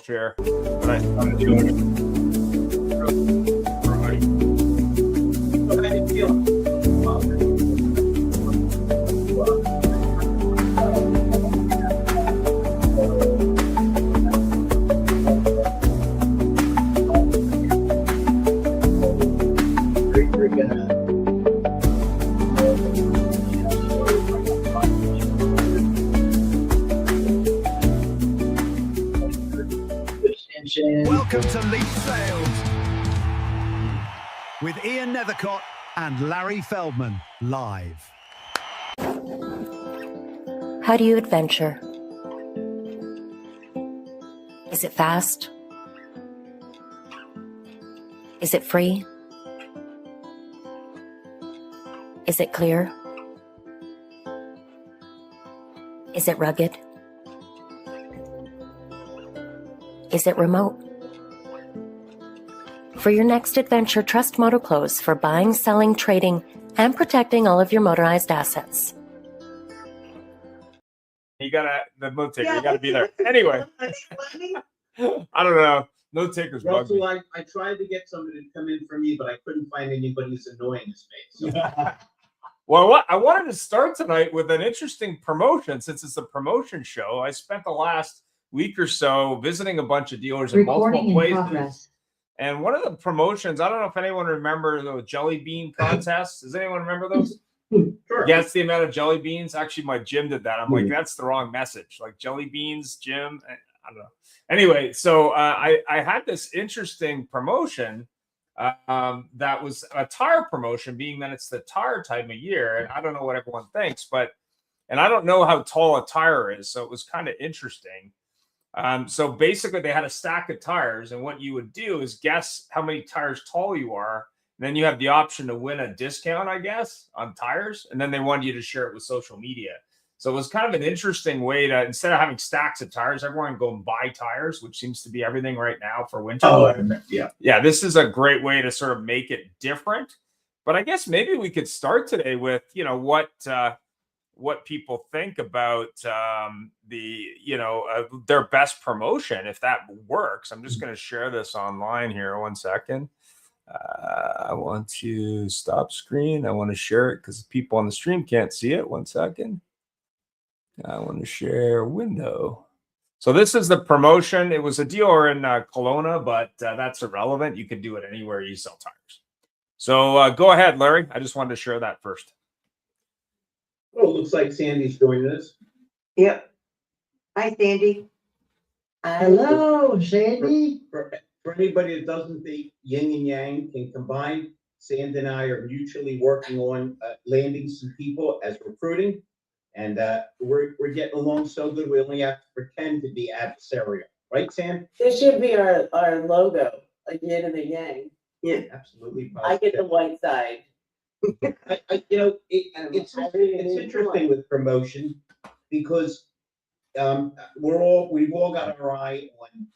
share. But I'm doing it. Welcome to Leaf Sales with Ian Nethercott and Larry Feldman live. How do you adventure? Is it fast? Is it free? Is it clear? Is it rugged? Is it remote? For your next adventure, trust MotoClose for buying, selling, trading, and protecting all of your motorized assets. You gotta, the note taker, you gotta be there. Anyway, I don't know. Note takers bug me. Russell, I tried to get somebody to come in for me, but I couldn't find anybody as annoying as me. So. Well, I wanted to start tonight with an interesting promotion since it's a promotion show. I spent the last week or so visiting a bunch of dealers in multiple places. Progress. And one of the promotions, I don't know if anyone remembers the jelly bean contests. Does anyone remember those? Sure. Guess the amount of jelly beans. Actually, my gym did that. I'm like, that's the wrong message. Like jelly beans, gym. I don't know. Anyway, so I had this interesting promotion that was a tire promotion, being that it's the tire time of year. And I don't know what everyone thinks, and I don't know how tall a tire is. So it was kind of interesting. So basically they had a stack of tires, and what you would do is guess how many tires tall you are. And then you have the option to win a discount, I guess, on tires. And then they wanted you to share it with social media. So it was kind of an interesting way to, instead of having stacks of tires, everyone go and buy tires, which seems to be everything right now for winter. Yeah. This is a great way to sort of make it different. But I guess maybe we could start today with, what people think about their best promotion, if that works. I'm just going to share this online here. 1 second. I want to stop screen. I want to share it because people on the stream can't see it. 1 second. I want to share window. So this is the promotion. It was a dealer in Kelowna, but that's irrelevant. You could do it anywhere you sell tires. So go ahead, Larry. I just wanted to share that first. Oh, it looks like Sandy's joining us. Yep. Hi, Sandy. Hello, Sandy. For anybody that doesn't think yin and yang can combine, Sandy and I are mutually working on landing some people as recruiting. And we're getting along so good, we only have to pretend to be adversarial. Right, Sam? This should be our logo, like yin and the yang. Yeah, absolutely. I get the white side. It's interesting with promotion because we've all got our eye on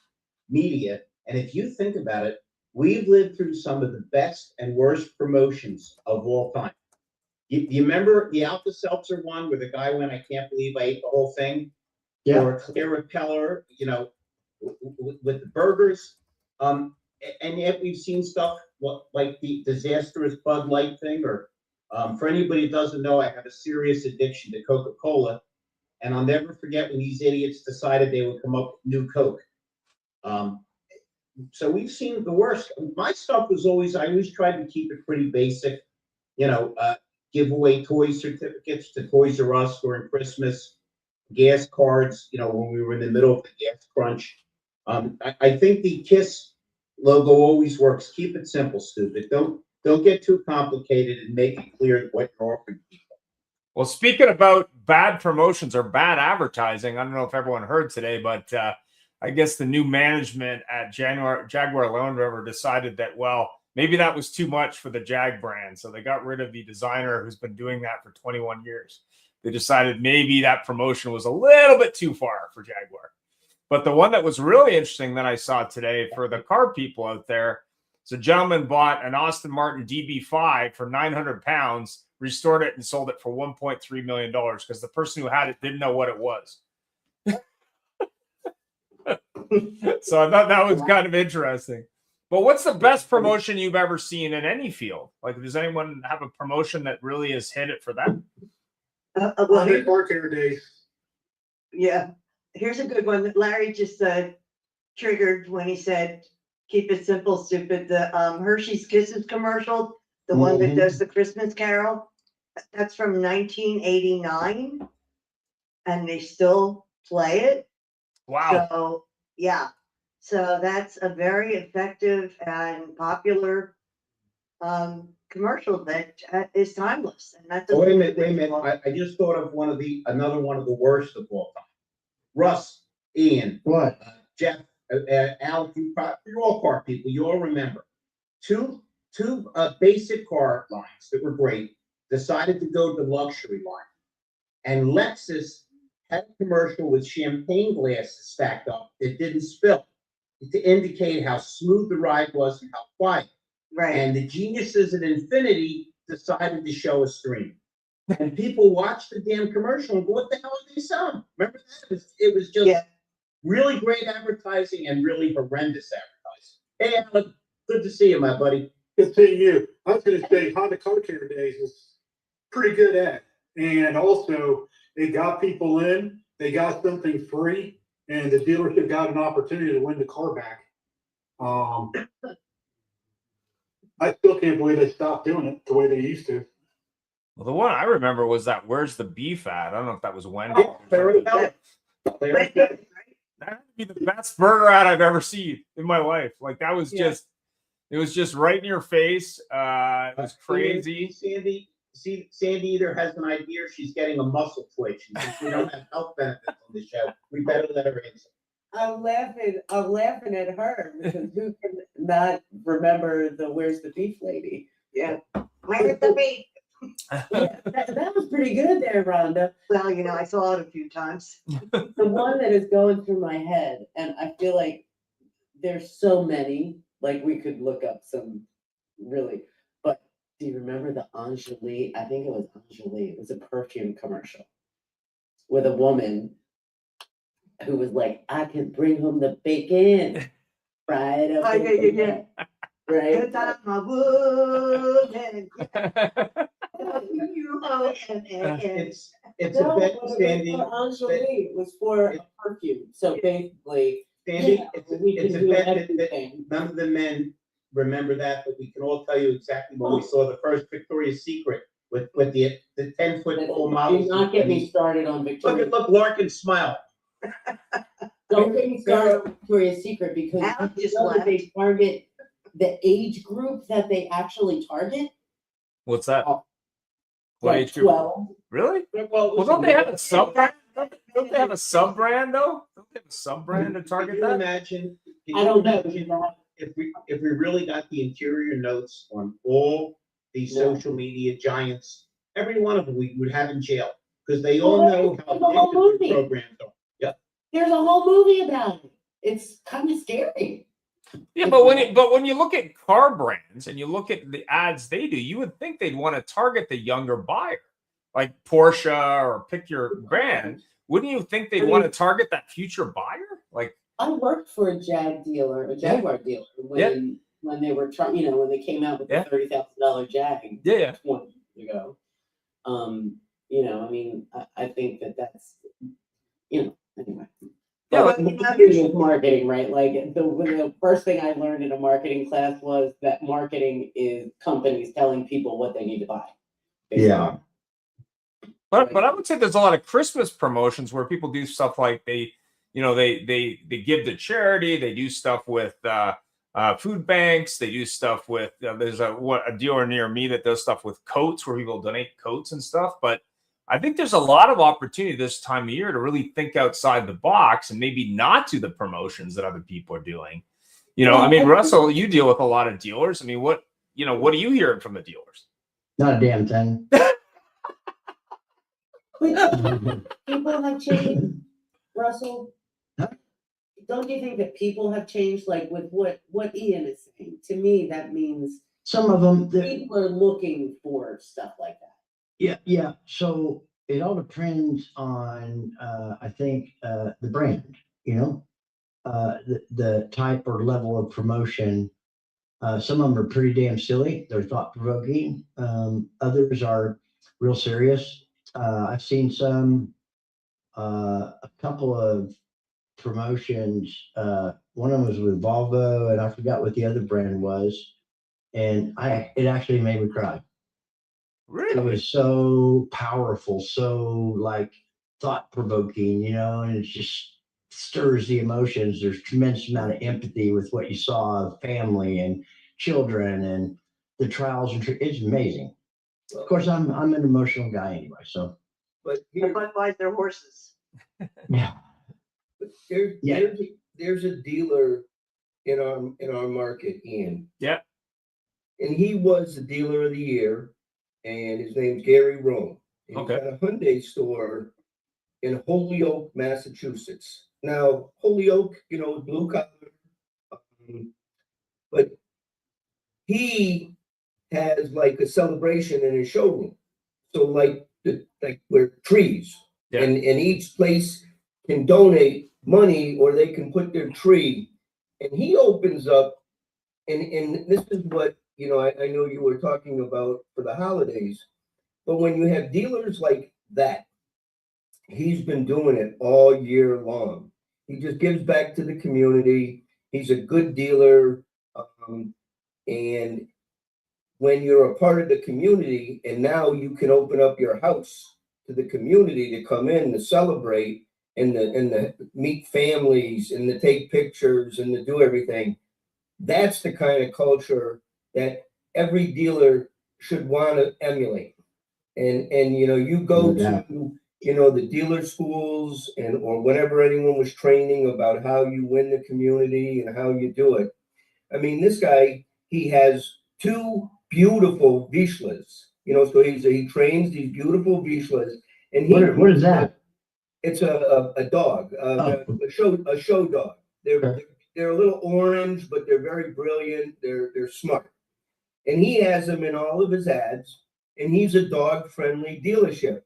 media, and if you think about it, we've lived through some of the best and worst promotions of all time. You remember the Alka-Seltzer one where the guy went, "I can't believe I ate the whole thing," or Clear Repeller, with the burgers, and yet we've seen stuff like the disastrous Bud Light thing, or for anybody who doesn't know, I have a serious addiction to Coca-Cola, and I'll never forget when these idiots decided they would come up with new Coke. So we've seen the worst. My stuff was I always tried to keep it pretty basic, give away toy certificates to Toys R Us during Christmas, gas cards, when we were in the middle of the gas crunch. I think the KISS logo always works. Keep it simple, stupid. Don't get too complicated and make it clear what you're offering people. Well, speaking about bad promotions or bad advertising, I don't know if everyone heard today, but I guess the new management at Jaguar Land Rover decided that, well, maybe that was too much for the Jag brand. So they got rid of the designer who's been doing that for 21 years. They decided maybe that promotion was a little bit too far for Jaguar. But the one that was really interesting that I saw today for the car people out there, so a gentleman bought an Aston Martin DB5 for 900 pounds, restored it and sold it for $1.3 million because the person who had it didn't know what it was. So I thought that was kind of interesting. But what's the best promotion you've ever seen in any field? Like, does anyone have a promotion that really has hit it for them? Well, Hey, Park Air Days. yeah, here's a good one that Larry just triggered when he said, keep it simple, stupid. The Hershey's Kisses commercial, the one that does the Christmas Carol, that's from 1989, and they still play it. Wow. So, yeah, so that's a very effective and popular commercial that is timeless. And that Oh, doesn't. wait a minute. I just thought of another one of the worst of all time. Russ, Ian, What? Jeff, Al, you're all car people. You all remember two basic car lines that were great decided to go to the luxury line, and Lexus had a commercial with champagne glasses stacked up that didn't spill to indicate how smooth the ride was and how quiet. Right. And the geniuses at Infinity decided to show a stream. And people watched the damn commercial and go, what the hell are they selling? Remember that? It was just really great advertising and really horrendous advertising. Hey, Alan, good to see you, my buddy. Good seeing you. I was going to say Honda Car Care Days is pretty good at, and also it got people in. They got something free, and the dealership got an opportunity to win the car back. I still can't believe they stopped doing it the way they used to. Well, the one I remember was that "Where's the beef at?" I don't know if that was Wendy. That That'd be the best burger ad I've ever seen in my life. Like that was just, it was just right in your face. It was crazy. Sandy either has an idea or she's getting a muscle twitch. And since we don't have health benefits on the show, we better let her in. I'm laughing at her because who can not remember the "Where's the Beef" lady? Yeah. Where's the beef? That was pretty good there, Rhonda. Well, I saw it a few times. The one that is going through my head, and I feel like there's so many, like we could look up some really, but do you remember the Angelique? I think it was Angelique. It was a perfume commercial with a woman who was like, I can bring home the bacon. Right up. Yeah. Right. It's a bet, Sandy. Angelique was for a perfume. So basically, Sandy, it's a bet that everything. none of the men remember that, but we can all tell you exactly when we saw the first Victoria's Secret with the 10-foot pole models. Do not get me started on Victoria. Look, Larkin smile. Don't get me started on Victoria's Secret because they target the age group that they actually target. What's that? Oh, What like age group? 12. Really? Well, Don't they have a sub brand? Don't they have a sub brand though? Don't they have a sub brand to target Can you that? imagine? I don't know. If we really got the interior notes on all these social media giants, every one of them we would have in jail because they all know how addictive the programs are. Yep. There's a whole movie about it. It's kind of scary. Yeah, but when you look at car brands and you look at the ads they do, you would think they'd want to target the younger buyer, like Porsche or pick your brand. Wouldn't you think they'd want to target that future buyer? Like I worked for a Jaguar dealer when they were trying, when they came out with the $30,000 Jag 20 years ago. I think that's, anyway. Marketing is marketing, right? Like the first thing I learned in a marketing class was that marketing is companies telling people what they need to buy. Basically. Yeah. But I would say there's a lot of Christmas promotions where people do stuff like they give to charity. They do stuff with food banks. They do stuff with there's a dealer near me that does stuff with coats where people donate coats and stuff. But I think there's a lot of opportunity this time of year to really think outside the box and maybe not do the promotions that other people are doing. Russell, you deal with a lot of dealers. I mean, what are you hearing from the dealers? Not a damn thing. People have changed, Russell. Huh? Don't you think that people have changed? Like with what Ian is saying, to me, that means Some of them, people are looking for stuff like that. yeah. So it all depends on, I think, the brand, the type or level of promotion. Some of them are pretty damn silly. They're thought provoking. Others are real serious. I've seen some, a couple of promotions. One of them was with Volvo, and I forgot what the other brand was. And it actually made me cry. It Really? was so powerful, so like thought provoking, and it just stirs the emotions. There's tremendous amount of empathy with what you saw of family and children and the trials and it's amazing. Of course, I'm an emotional guy anyway, so. But The here, Budweiser horses. Yeah. there's a dealer in our market, Ian. Yeah. And he was the dealer of the year, and his name's Gary Rome. And Okay. He's got a Hyundai store in Holyoke, Massachusetts. Now, Holyoke, blue collar, but he has like a celebration in his showroom. So like where trees, Yeah. and each place can donate money or they can put their tree. And he opens up, and this is what, I know you were talking about for the holidays, but when you have dealers like that, he's been doing it all year long. He just gives back to the community. He's a good dealer. And when you're a part of the community, and now you can open up your house to the community to come in to celebrate and to meet families and to take pictures and to do everything. That's the kind of culture that every dealer should want to emulate. And you go to the dealer schools or whenever anyone was training about how you win the community and how you do it. I mean, this guy, he has 2 beautiful Vizslas, so he trains these beautiful Vizslas. And What is that? It's a dog, a show dog. They're a little orange, but they're very brilliant. They're smart. And he has them in all of his ads, and he's a dog-friendly dealership.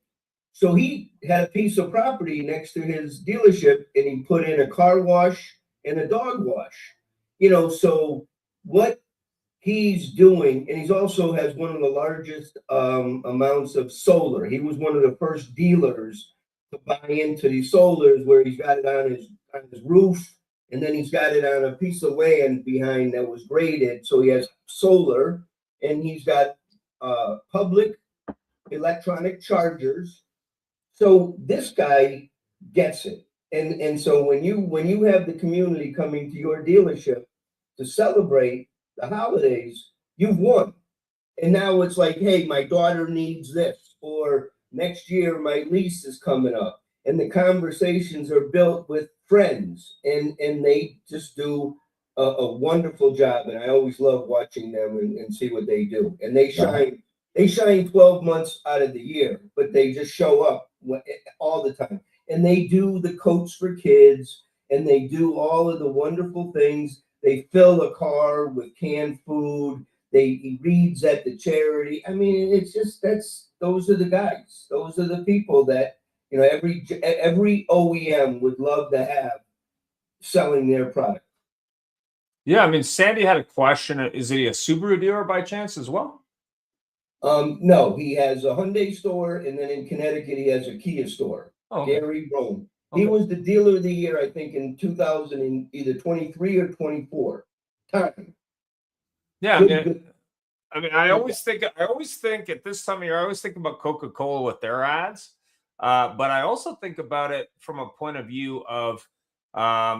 So he had a piece of property next to his dealership, and he put in a car wash and a dog wash. So what he's doing, and he's also has one of the largest amounts of solar. He was one of the first dealers to buy into these solars, where he's got it on his roof, and then he's got it on a piece of land behind that was graded. So he has solar, and he's got public electronic chargers. So this guy gets it. And so when you have the community coming to your dealership to celebrate the holidays, you've won. And now it's like, hey, my daughter needs this, or next year my lease is coming up. And the conversations are built with friends, and they just do a wonderful job. And I always love watching them and see what they do. And they shine 12 months out of the year, but they just show up all the time. And they do the coats for kids, and they do all of the wonderful things. They fill a car with canned food. He reads at the charity. I mean, it's just, those are the guys. Those are the people that, every OEM would love to have selling their product. Yeah, I mean, Sandy had a question. Is he a Subaru dealer by chance as well? No, he has a Hyundai store, and then in Connecticut he has a Kia store. Oh, okay. Gary Rome. Okay. He was the dealer of the year, I think, in 2000 and either 23 or 24. Time. Yeah, Good. I always think at this time of year, I always think about Coca-Cola with their ads. But I also think about it from a point of view of,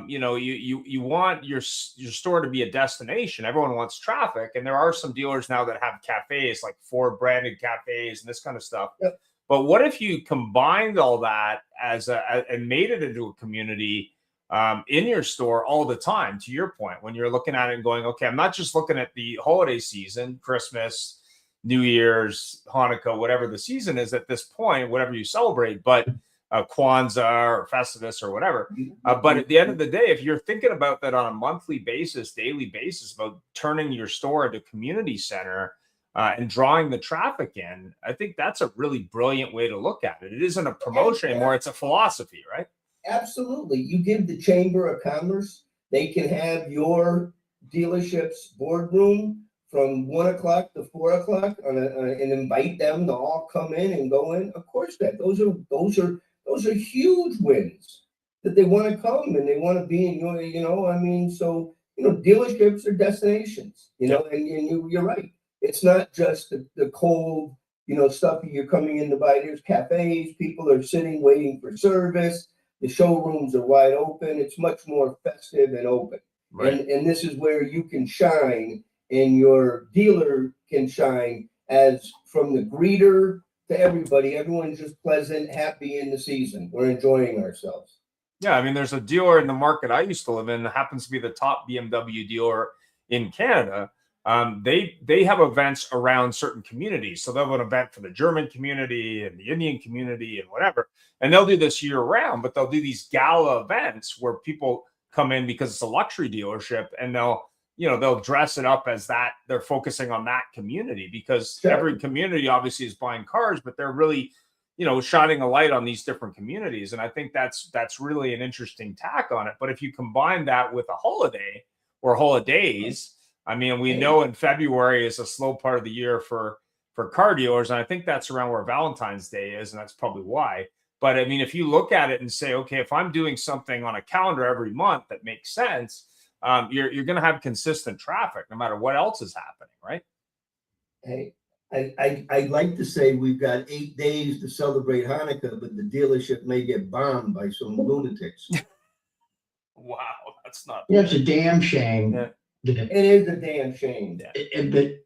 you want your store to be a destination. Everyone wants traffic, and there are some dealers now that have cafes, like Ford branded cafes and this kind of stuff. Yep. But what if you combined all that and made it into a community in your store all the time? To your point, when you're looking at it and going, okay, I'm not just looking at the holiday season, Christmas, New Year's, Hanukkah, whatever the season is at this point, whatever you celebrate, but Kwanzaa or Festivus or whatever. But at the end of the day, if you're thinking about that on a monthly basis, daily basis, about turning your store into a community center and drawing the traffic in, I think that's a really brilliant way to look at it. It isn't a promotion anymore. It's a philosophy, right? Absolutely. You give the Chamber of Commerce They can have your dealership's boardroom from 1 o'clock to 4 o'clock and invite them to all come in and go in. Of course, those are huge wins that they want to come and they want to be in your, I mean, so, dealerships are destinations, and you're right. It's not just the cold, stuff that you're coming in to buy. There's cafes, people are sitting, waiting for service. The showrooms are wide open. It's much more festive and open. Right. And this is where you can shine and your dealer can shine as from the greeter to everybody. Everyone's just pleasant, happy in the season. We're enjoying ourselves. Yeah, I mean, there's a dealer in the market I used to live in that happens to be the top BMW dealer in Canada. They have events around certain communities. So they'll have an event for the German community and the Indian community and whatever. And they'll do this year round, but they'll do these gala events where people come in because it's a luxury dealership, and they'll dress it up as that. They're focusing on that community because every community obviously is buying cars, but they're really, shining a light on these different communities. And I think that's really an interesting tack on it. But if you combine that with a holiday or holidays, I mean, we know in February is a slow part of the year for car dealers. And I think that's around where Valentine's Day is. And that's probably why. But I mean, if you look at it and say, okay, if I'm doing something on a calendar every month that makes sense, you're going to have consistent traffic no matter what else is happening, right? Hey, I'd like to say we've got 8 days to celebrate Hanukkah, but the dealership may get bombed by some lunatics. Wow, that's not. It's a damn shame. Yeah. It is a damn shame. But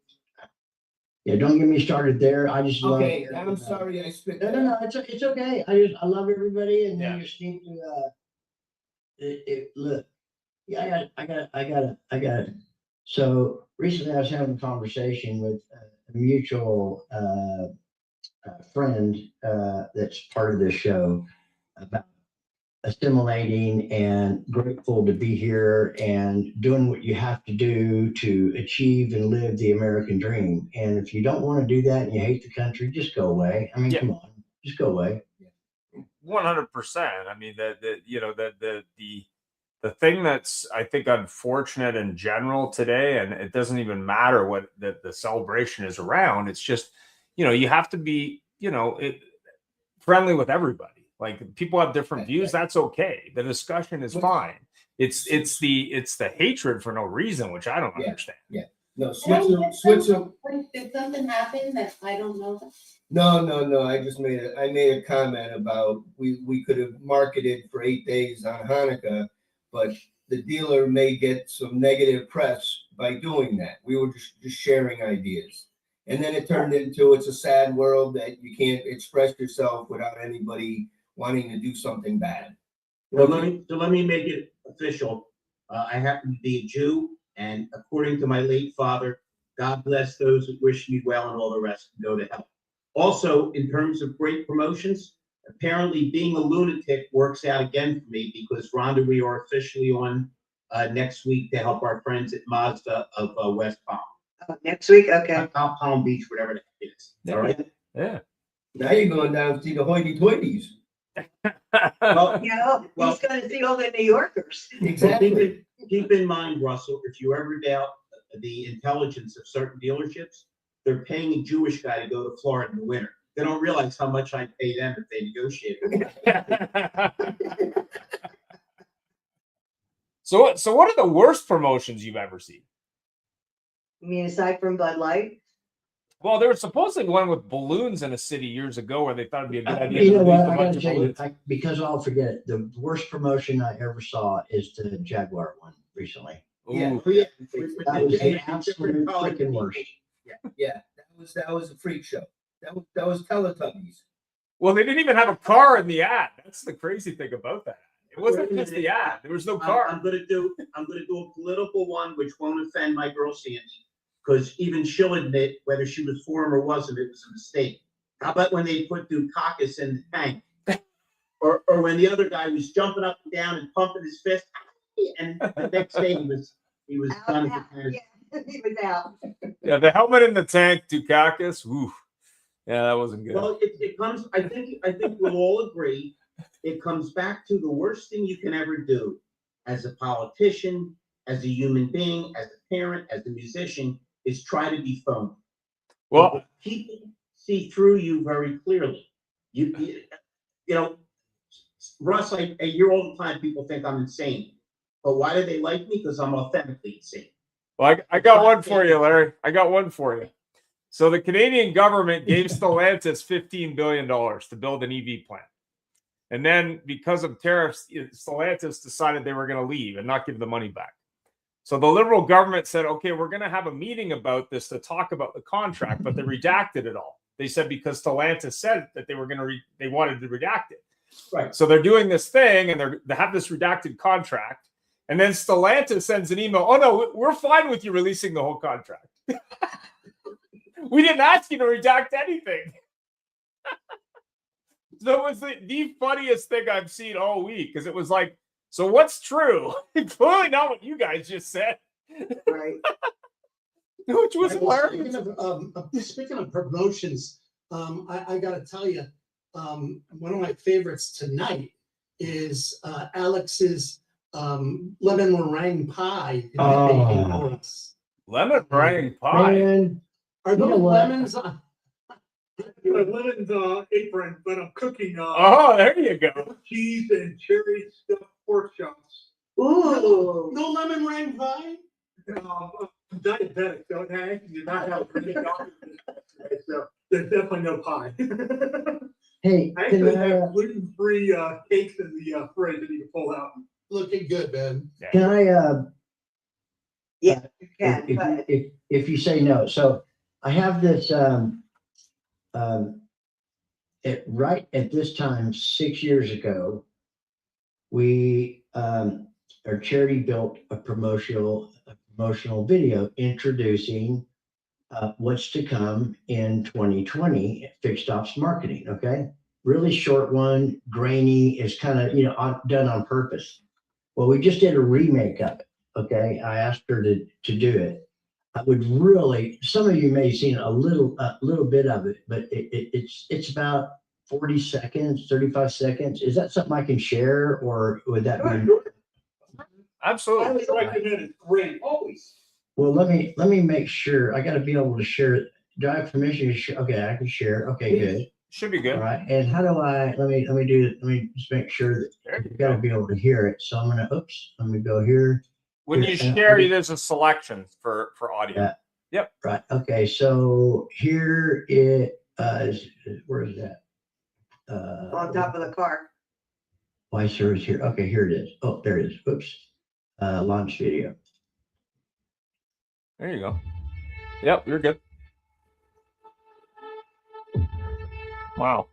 don't get me started there. I just love. Okay, I'm sorry I spit. No, it's okay. I love everybody, and then you just need to look. Yeah, I got it. So recently, I was having a conversation with a mutual friend that's part of this show about assimilating and grateful to be here and doing what you have to do to achieve and live the American dream. And if you don't want to do that and you hate the country, just go away. I mean, come on, just go away. 100%. I mean, the thing that's, I think, unfortunate in general today, and it doesn't even matter what the celebration is around. It's just, you have to be, friendly with everybody. Like, people have different views. That's okay. The discussion is fine. It's the hatred for no reason, which I don't understand. Yeah. No, Switzerland. Did something happen that I don't know? No. I just made a comment about we could have marketed for 8 days on Hanukkah, but the dealer may get some negative press by doing that. We were just sharing ideas. And then it turned into, it's a sad world that you can't express yourself without anybody wanting to do something bad. Well, let me make it official. I happen to be a Jew, and according to my late father, God bless those that wish me well, and all the rest can go to hell. Also, in terms of great promotions, apparently being a lunatic works out again for me, because Rhonda, we are officially on next week to help our friends at Mazda of West Palm. Next week, okay. Palm Beach, whatever the heck it is. All right. Yeah. Now you're going down to see the hoity-toities. Well, He's going to see all the New Yorkers. Exactly. Keep in mind, Russell, if you ever doubt the intelligence of certain dealerships, they're paying a Jewish guy to go to Florida in the winter. They don't realize how much I pay them if they negotiate. So what are the worst promotions you've ever seen? I mean, aside from Bud Light? Well, there was supposedly one with balloons in a city years ago where they thought it'd be a good idea. You to know what? release a I bunch gotta of tell you, balloons. because I'll forget it. The worst promotion I ever saw is the Jaguar one recently. Yeah. Ooh. That was the absolute freaking worst. Yeah. That was a freak show. That was Teletubbies. Well, they didn't even have a car in the ad. That's the crazy thing about that. It wasn't just the ad. There was no car. I'm gonna do a political one which won't offend my girl Sandy, because even she'll admit whether she was for him or wasn't, it was a mistake. How about when they put Dukakis in the tank? or when the other guy was jumping up and down and pumping his fist, and the next day he was done at the tennis. Yeah, he was out. Yeah, the helmet in the tank, Dukakis. Ooh. Yeah, that wasn't good. Well, it comes. I think we'll all agree. It comes back to the worst thing you can ever do as a politician, as a human being, as a parent, as a musician, is try to be phony. Well, People see through you very clearly. You know, Russ, I hear all the time people think I'm insane. But why do they like me? Because I'm authentically insane. well, I got one for you, Larry. I got one for you. So the Canadian government gave Stellantis $15 billion to build an EV plant. And then because of tariffs, Stellantis decided they were going to leave and not give the money back. So the Liberal government said, okay, we're going to have a meeting about this to talk about the contract, but they redacted it all. They said because Stellantis said that they were going to, they wanted to redact it. Right. So they're doing this thing and they have this redacted contract. And then Stellantis sends an email. Oh no, we're fine with you releasing the whole contract. We didn't ask you to redact anything. So it was the funniest thing I've seen all week because it was like, so what's true? Clearly not what you guys just said. Right. Which was Speaking hilarious. speaking of promotions, I got to tell you, one of my favorites tonight is Alex's lemon meringue pie. Oh. Lemon meringue pie. Man, Are you know those what? lemons on? My lemon's apron, but I'm cooking Oh, there you go. cheese and cherry stuffed pork chops. Ooh. No lemon meringue pie? I'm diabetic, so I do not have a doctor. So there's definitely no pie. Hey, I can actually I, have gluten-free cakes in the fridge that you can pull out. Looking good, man. can I, Yeah, you can, if, but if you say no, so I have this, right at this time, 6 years ago, we, our charity built a promotional video introducing what's to come in 2020 fixed ops marketing. Okay, really short one, grainy, is kind of done on purpose. Well, we just did a remake of it. Okay, I asked her to do it. I would really, some of you may have seen a little bit of it, but it's about 40 seconds, 35 seconds. Is that something I can share, or would that be? Absolutely. I would recommend it. Great, always. Well, let me make sure. I got to be able to share it. Do I have permission to share? Okay, I can share. Okay, good. Should be good. All right. And how do I? Let me just make sure that you got to be able to hear it. So I'm gonna. Oops. Let me go here. When you share, there's a selection for audio. Yeah. Yep. Right. Okay. So here it is. Where is that? on top of the car. Why serves here? Okay, here it is. Oh, there it is. Oops. Launch video. There you go. Yep, you're good. Wow.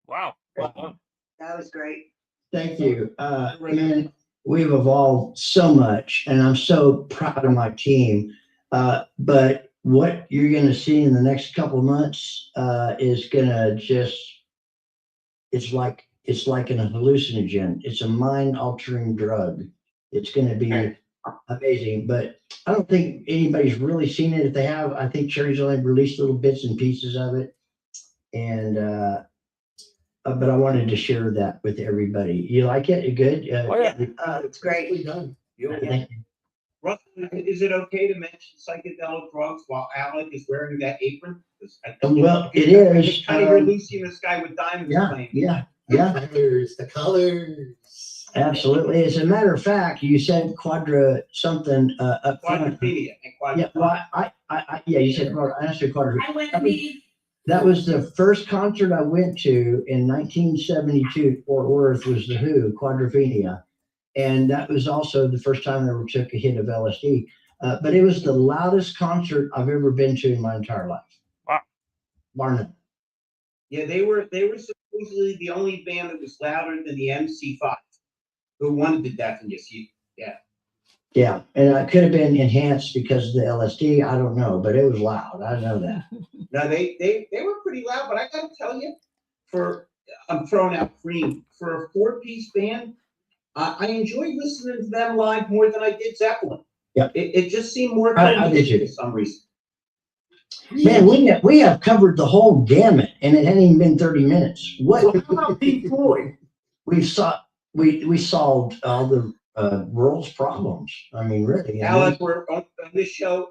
Wow. Well done. That was great. Thank you. Man, we've evolved so much, and I'm so proud of my team. But what you're going to see in the next couple of months is going to just, it's like an hallucinogen. It's a mind-altering drug. It's going to be amazing. But I don't think anybody's really seen it. If they have, I think Cherry's only released little bits and pieces of it. And but I wanted to share that with everybody. You like it? You good? Oh, yeah. It's great. Done. Thank you. Russ, is it okay to mention psychedelic drugs while Alec is wearing that apron? Well, it is. It's kind of you're Lucy in the Sky with Diamonds playing. Yeah. The colors. Absolutely. As a matter of fact, you said quadra something up front. Quadrophenia and Yeah, well, I you said I answered quadra. I went to meet That was the first concert I went to in 1972 at Fort Worth was the Who, Quadrophenia. And that was also the first time I ever took a hit of LSD. But it was the loudest concert I've ever been to in my entire life. Wow. Bar none. Yeah, they were supposedly the only band that was louder than the MC5, who wanted to deafen you. Yeah. Yeah, and it could have been enhanced because of the LSD. I don't know, but it was loud. I know that. No, they were pretty loud, but I gotta tell you, I'm throwing out Cream for a 4-piece band. I enjoyed listening to them live more than I did Zeppelin. Yeah, it just seemed more I did too. for some reason. Man, we have covered the whole gamut, and it hadn't even been 30 minthis. What? Well, how about Pink Floyd? We solved all the world's problems. I mean, really. Alex, we're on this show.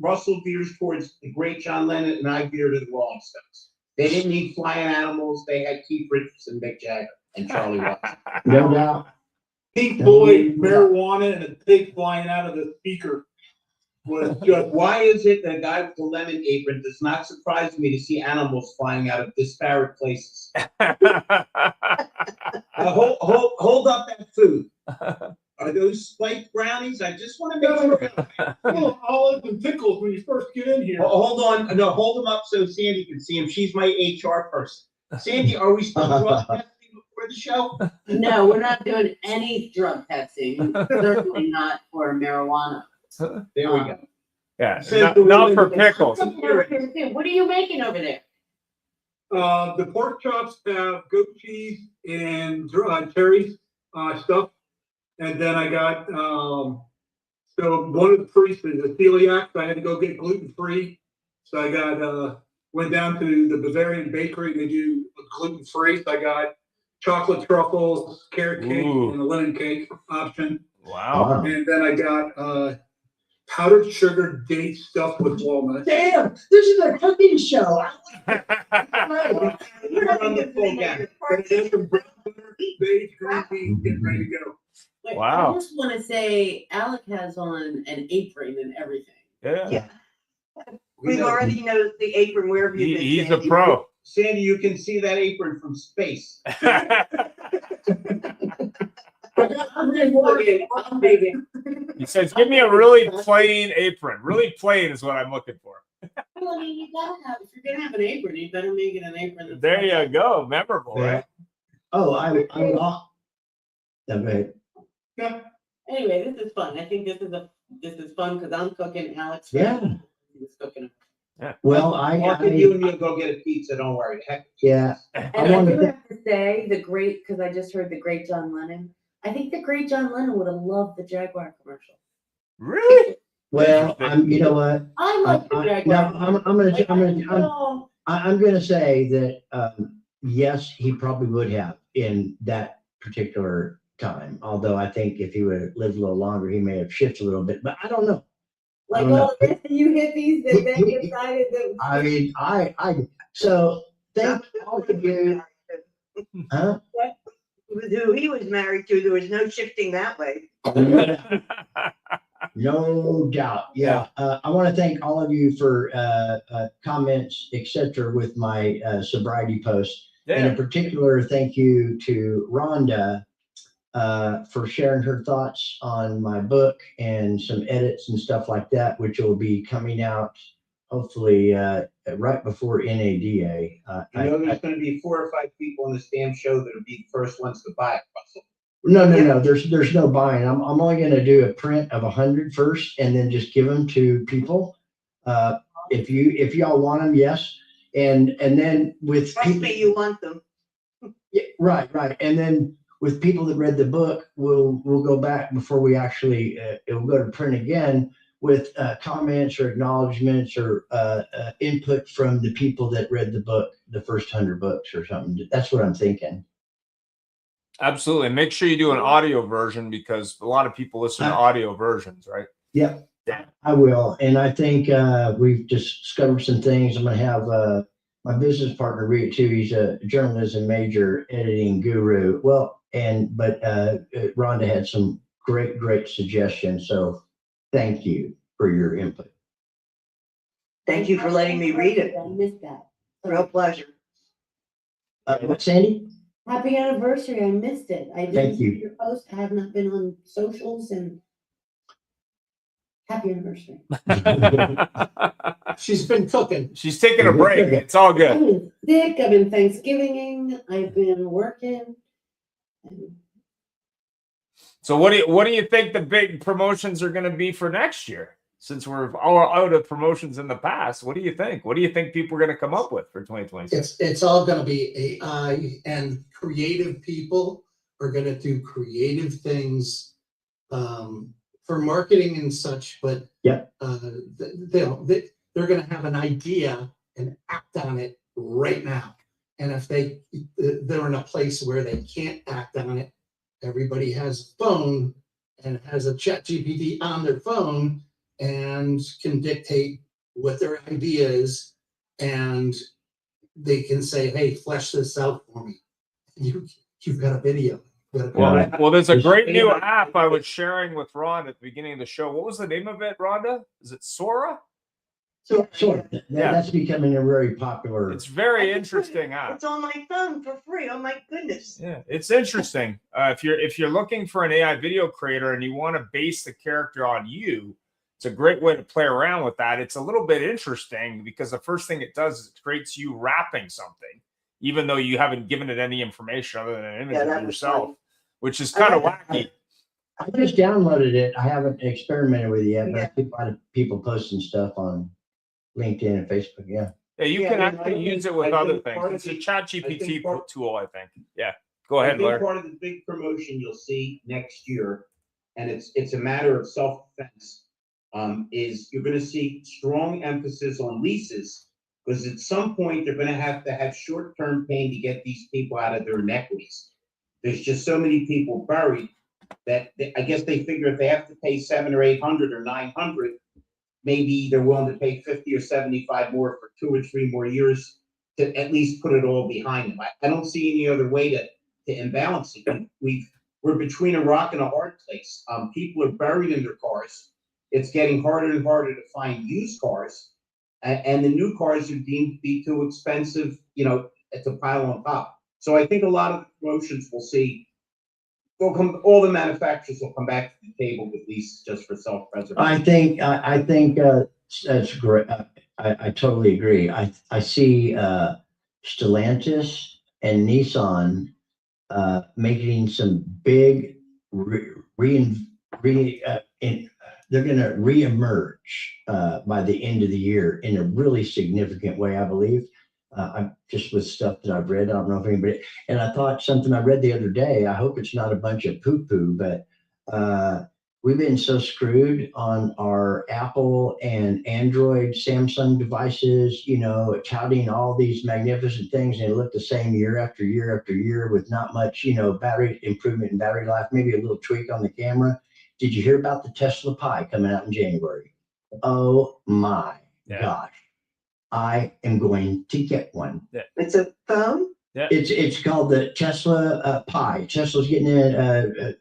Russell veers towards the great John Lennon, and I veer to the Rolling Stones. They didn't need flying animals. They had Keith Richards and Mick Jagger and Charlie Watts. No doubt. Pink Floyd, marijuana, and a pig flying out of the speaker was just. Why is it that a guy with a lemon apron does not surprise me to see animals flying out of disparate places? Hold up that food. Are those spiked brownies? I just want to make sure. Full of olives and pickles when you first get in here. Hold on. No, hold them up so Sandy can see them. She's my HR person. Sandy, are we still drug testing before the show? No, we're not doing any drug testing. Certainly not for marijuana. There we go. Yeah, not for pickles. What are you making over there? The pork chops have goat cheese and cherries stuff. And then I got, so one of the priests is a celiac, so I had to go get gluten-free. So I got, went down to the Bavarian bakery, they do gluten-free. So I got chocolate truffles, carrot cake, and a lemon cake option. Wow. And then I got powdered sugar date stuffed with walnuts. Damn, this is a cooking show. You're on the full gamut. And then some brown butter, beige, green beans, getting ready to go. Wait, Wow. I just want to say Alec has on an apron and everything. Yeah. We've already noticed the apron wherever you've been. He's a Sandy. pro. Sandy, you can see that apron from space. He says, give me a really plain apron. Really plain is what I'm looking for. Well, I mean, you gotta have, if you're gonna have an apron, you better make it an apron. that's There not- you go. Memorable, right? Oh, I'm off. Okay. Anyway, this is fun. I think this is fun because I'm cooking. Alex. Yeah. He's cooking. Well, Mark, you and me will go get a pizza. Don't worry. Heck, yeah. And I I want do to. have to say the great, because I just heard the great John Lennon. I think the great John Lennon would have loved the Jaguar commercial. Really? Well, you know what? I love the Jaguar. No, I'm gonna say that yes, he probably would have in that particular time. Although I think if he would have lived a little longer, he may have shifted a little bit. But I don't know. Like all the rest of you hippies that then decided that. I mean, I. So thank all of you. Huh? Who he was married to, there was no shifting that way. No doubt. Yeah. I want to thank all of you for comments, etc., with my sobriety post. And in particular, thank you to Rhonda for sharing her thoughts on my book and some edits and stuff like that, which will be coming out hopefully right before NADA. there's going to be 4 or 5 people on this damn show that will be the first ones to buy it, Russell. No. There's no buying. I'm only going to do a print of 100 first, and then just give them to people. If y'all want them, yes. And then with Trust me, you want them. Yeah, right. And then with people that read the book, we'll go back before we actually it will go to print again with comments or acknowledgments or input from the people that read the book, the first 100 books or something. That's what I'm thinking. Absolutely. Make sure you do an audio version because a lot of people listen to audio versions, right? Yep. I will. And I think we've discovered some things. I'm going to have my business partner read it too. He's a journalism major, editing guru. Well, but Rhonda had some great suggestions. So thank you for your input. Thank you for letting me read it. I missed that. Real pleasure. What's Sandy? Happy anniversary. I missed it. I Thank didn't see you. your post. I have not been on socials and happy anniversary. She's been cooking. She's taking a break. It's all I've good. been sick. I've been Thanksgiving. I've been working. And So what do you think the big promotions are going to be for next year? Since we're all out of promotions in the past, what do you think? What do you think people are going to come up with for 2026? It's all gonna be AI, and creative people are gonna do creative things for marketing and such, but Yep. they're gonna have an idea and act on it right now. And if they're in a place where they can't act on it, everybody has a phone and has a chat GPT on their phone and can dictate what their idea is, and they can say, hey, flesh this out for me. You've got a video. Well, there's a great new app I was sharing with Ron at the beginning of the show. What was the name of it, Rhonda? Is it Sora? Sure. That's becoming a very popular. It's very interesting app. It's on my phone for free. Oh my goodness. Yeah, it's interesting. If you're looking for an AI video creator and you want to base the character on you, it's a great way to play around with that. It's a little bit interesting because the first thing it does is it creates you rapping something, even though you haven't given it any information other than an image of yourself, which is kind of wacky. I just downloaded it. I haven't experimented with it yet, but I see a lot of people posting stuff on LinkedIn and Facebook. Yeah. Yeah, you can actually use it with other things. It's a chat GPT tool, I think. Yeah. Go ahead, Larry. Part of the big promotion you'll see next year, and it's a matter of self-defense, is you're going to see strong emphasis on leases, because at some point they're going to have short-term pain to get these people out of their inequities. There's just so many people buried that I guess they figure if they have to pay 700 or 800 or 900, maybe they're willing to pay 50 or 75 more for 2 or 3 more years to at least put it all behind them. I don't see any other way to imbalance it. We're between a rock and a hard place. People are buried in their cars. It's getting harder and harder to find used cars, and the new cars are deemed to be too expensive, to pile on top. So I think a lot of the promotions we'll see, all the manufacturers will come back to the table with leases just for self-preservation. I think that's great. I totally agree. I see Stellantis and Nissan making some big they're going to reemerge by the end of the year in a really significant way, I believe. I'm just with stuff that I've read. I don't know if anybody, and I thought something I read the other day, I hope it's not a bunch of poo-poo, but we've been so screwed on our Apple and Android, Samsung devices, touting all these magnificent things, and they look the same year after year after year with not much, battery improvement in battery life, maybe a little tweak on the camera. Did you hear about the Tesla Pi coming out in January? Oh my gosh. I am going to get one. Yeah. It's a phone? Yeah. It's called the Tesla Pi. Tesla's getting it,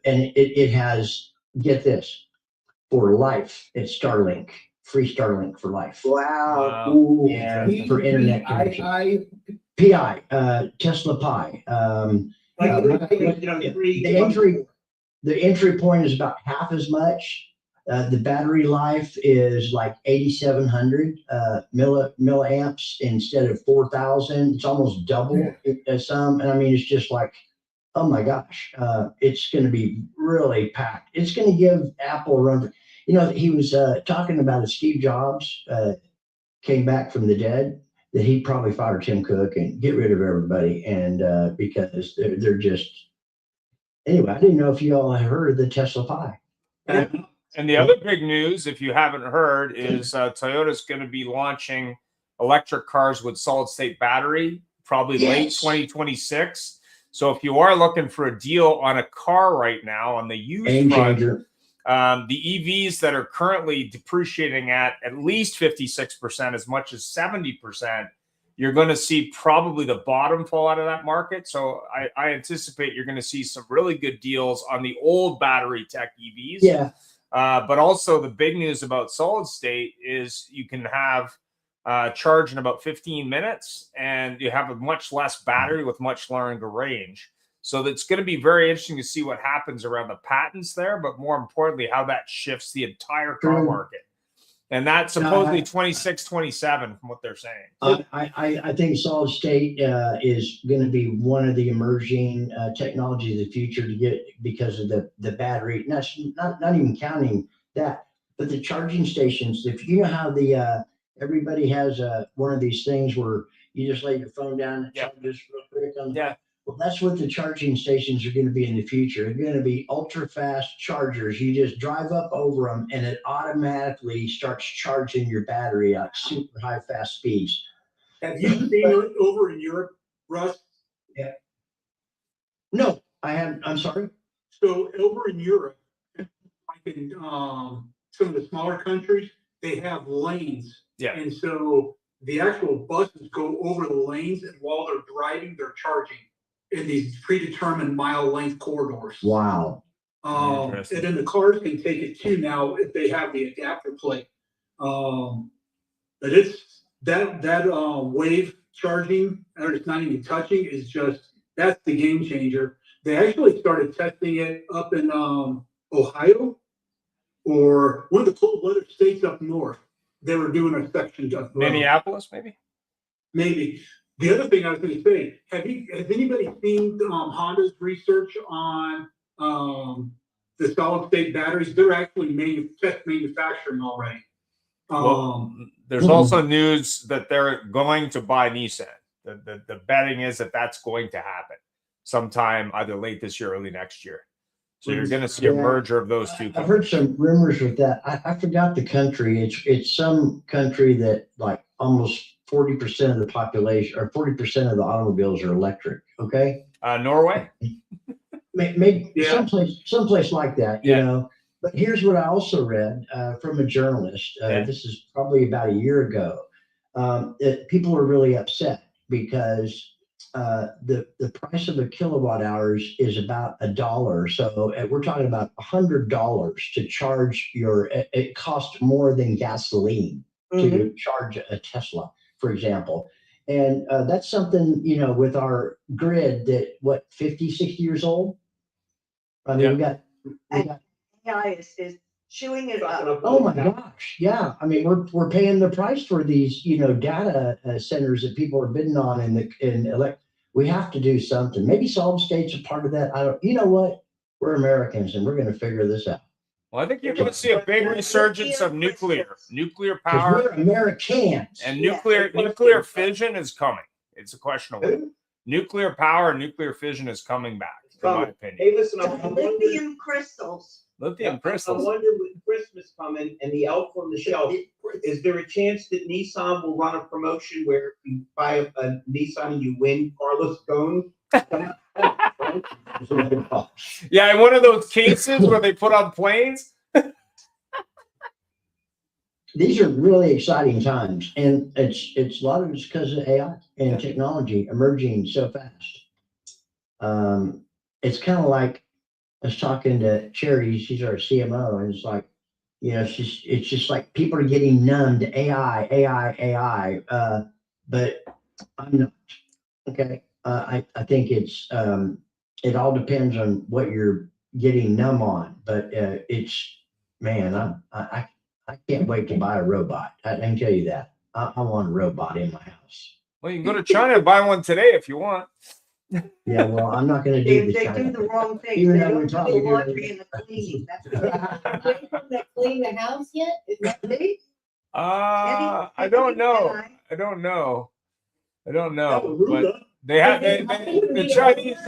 and it has, get this, for life. It's Starlink, free Starlink for life. Wow. Ooh, yeah, for internet connection. PI, Tesla Pi. The entry point is about half as much. The battery life is like 8,700 milliamps instead of 4,000. It's almost double some. And I mean, it's just like, oh my gosh, it's going to be really packed. It's going to give Apple a run. He was talking about Steve Jobs came back from the dead, that he'd probably fire Tim Cook and get rid of everybody. And because they're just, anyway, I didn't know if you all had heard of the Tesla Pi. And the other big news, if you haven't heard, is Toyota's going to be launching electric cars with solid state battery, probably late 2026. So if you are looking for a deal on a car right now on the used front, the EVs that are currently depreciating at least 56%, as much as 70%, you're going to see probably the bottom fall out of that market. So I anticipate you're going to see some really good deals on the old battery tech EVs. Yeah. But also the big news about solid state is you can have charge in about 15 minutes, and you have a much less battery with much longer range. So it's going to be very interesting to see what happens around the patents there, but more importantly, how that shifts the entire car market. And that's supposedly 26, 27 from what they're saying. I think solid state is going to be one of the emerging technologies of the future to get, because of the battery. Not even counting that, but the charging stations. If you know how everybody has one of these things where you just lay your phone down and charges real quick. Well, that's what the charging stations are going to be in the future. They're going to be ultra fast chargers. You just drive up over them and it automatically starts charging your battery at super high, fast speeds. Have you seen it over in Europe, Russ? Yeah. No, I haven't. I'm sorry. So over in Europe, like in some of the smaller countries, they have lanes. Yeah. And so the actual buses go over the lanes, and while they're driving, they're charging in these predetermined mile length corridors. Wow. And then the cars can take it too now if they have the adapter plate. But it's that wave charging, or it's not even touching, is that's the game changer. They actually started testing it up in Ohio, or one of the cold weather states up north. They were doing a section of Minneapolis, maybe. Maybe. The other thing I was going to say, has anybody seen Honda's research on the solid state batteries? They're actually test manufacturing already. Well, there's also news that they're going to buy Nissan. The betting is that that's going to happen sometime either late this year or early next year. So you're going to see a merger of those two. I've heard some rumors with that. I forgot the country. It's some country that like almost 40% of the population, or 40% of the automobiles are electric. Okay. Norway. Maybe someplace like that, you know. But here's what I also read from a journalist. This is probably about a year ago. That people are really upset because the price of a kilowatt hours is about $1. So we're talking about $100 to charge it costs more than gasoline to charge a Tesla, for example. And that's something, you know, with our grid that 50, 60 years old. I mean, we got AI is chewing it up. Oh my gosh. Yeah. I mean, we're paying the price for these, you know, data centers that people are bidding on we have to do something. Maybe solid state's a part of that. You know what? We're Americans and we're going to figure this out. Well, I think you're going to see a big resurgence of nuclear power. We're Americans. And nuclear fission is coming. It's a question of when. Nuclear power and nuclear fission is coming back, in my opinion. Hey, listen, lithium crystals. Lithium crystals. I wonder with Christmas coming and the elf on the shelf, is there a chance that Nissan will run a promotion where you buy a Nissan and you win Carlos Ghosn? Yeah, in one of those cases where they put on planes. These are really exciting times, and it's a lot of it's because of AI and technology emerging so fast. It's kind of like I was talking to Cherry, she's our CMO, and it's like, you know, it's just like people are getting numb to AI. But I'm not. Okay, I think it's it all depends on what you're getting numb on, but I can't wait to buy a robot. I can tell you that. I want a robot in my house. Well, you can go to China and buy one today if you want. Yeah, well, I'm not going to do They do the wrong thing. They don't do the laundry and the cleaning. They clean the house yet? Is that me? I don't know. But they have the Chinese.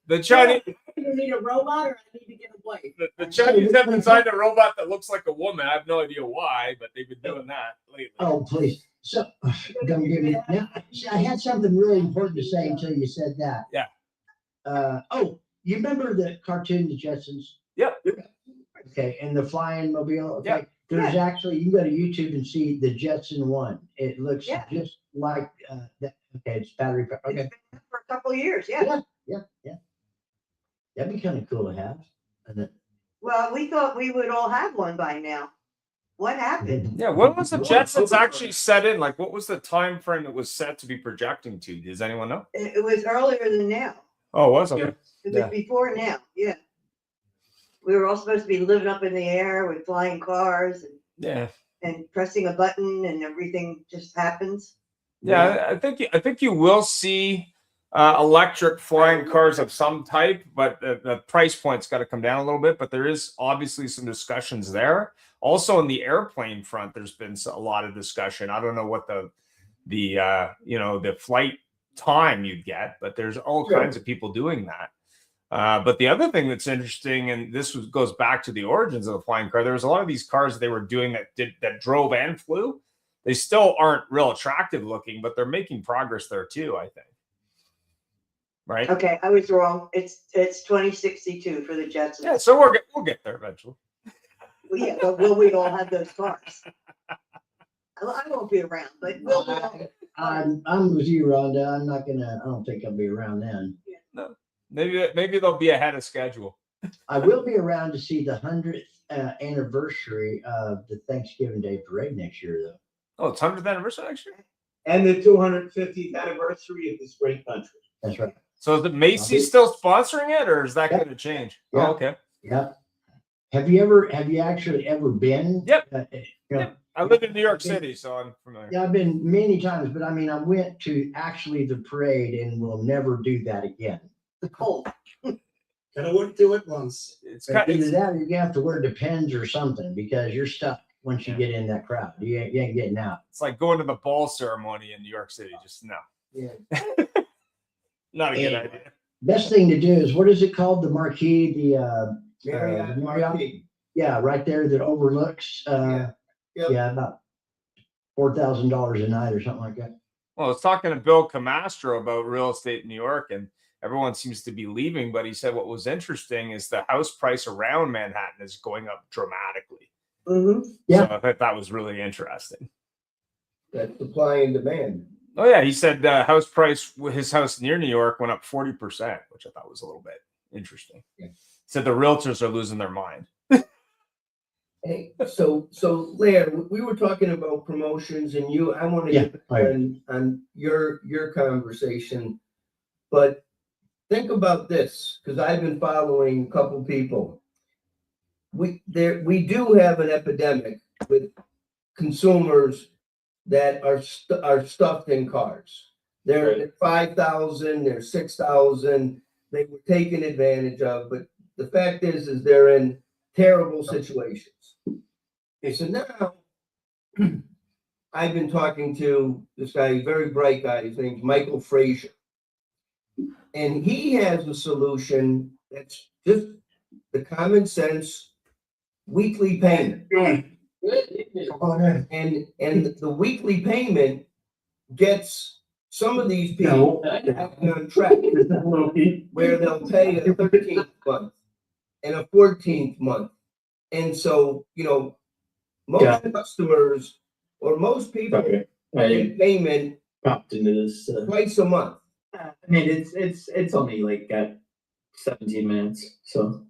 The Chinese. You need a robot, or I need to get a wife. The Chinese have designed a robot that looks like a woman. I have no idea why, but they've been doing that lately. Oh, please. So, don't give me. Now, I had something really important to say until you said that. Yeah. You remember the cartoon, The Jetsons? Yep. Okay, and the flying mobile. Okay. Yep. There's actually, you can go to YouTube and see the Jetson 1. It looks just like that. Okay, it's battery power. Okay. It's been for a couple of years. Yeah. That'd be kind of cool to have. Well, we thought we would all have one by now. What happened? Yeah, when was the Jetsons actually set in? Like, what was the time frame it was set to be projecting to? Does anyone know? It was earlier than now. Oh, it was? Okay. It was Yeah. before now, yeah. We were all supposed to be living up in the air with flying cars Yeah. and pressing a button and everything just happens. Yeah, I think you will see electric flying cars of some type, but the price point's got to come down a little bit. But there is obviously some discussions there. Also, in the airplane front, there's been a lot of discussion. I don't know what the flight time you'd get, but there's all kinds of people doing that. But the other thing that's interesting, and goes back to the origins of the flying car, there was a lot of these cars they were doing that drove and flew. They still aren't real attractive looking, but they're making progress there too, I think. Right? Okay, I was wrong. It's 2062 for the Jetsons. Yeah, so we'll get there eventually. Well, yeah, but will we all have those cars? I won't be around, but we'll be all. I'm with you, Rhonda. I don't think I'll be around then. No, maybe they'll be ahead of schedule. I will be around to see the 100th anniversary of the Thanksgiving Day parade next year, though. Oh, it's 100th anniversary next year? And the 250th anniversary of this great country. That's right. So is the Macy's still sponsoring it, or is that going to change? Yeah. Oh, okay. Yeah. Have you actually ever been? Yep. I live in New York City, so I'm familiar. Yeah, I've been many times, but I mean, I went to actually the parade and will never do that again. The cold. I wouldn't do it once. It's Either that or you have to wear Depends or something because you're stuck once you get in that crowd. You ain't getting out. It's like going to the ball ceremony in New York City. Just no. Yeah. Not a good idea. Best thing to do is, what is it called? The marquee, the Marriott Marquee. Yeah, right there that overlooks. Yep. Yeah, about $4,000 a night or something like that. Well, I was talking to Bill Camastro about real estate in New York, and everyone seems to be leaving. But he said what was interesting is the house price around Manhattan is going up dramatically. Mm-hmm. Yeah. So I thought that was really interesting. That's supply and demand. Oh yeah, he said house price with his house near New York went up 40%, which I thought was a little bit interesting. Yeah. Said the realtors are losing their mind. Hey, so Laird, we were talking about promotions, and I want to get on your conversation, but think about this, because I've been following a couple people. We do have an epidemic with consumers that are stuffed in cars. They're 5,000, they're 6,000. They were taken advantage of, but the fact is they're in terrible situations. Okay, so now I've been talking to this guy, very bright guy. His name's Michael Frazier, and he has a solution that's just the common sense weekly payment. And the weekly payment gets some of these people on track where they'll pay a 13th month and a 14th month. And so, most customers or most people get payment popped into this twice a month. I mean, it's only like 17 minutes. So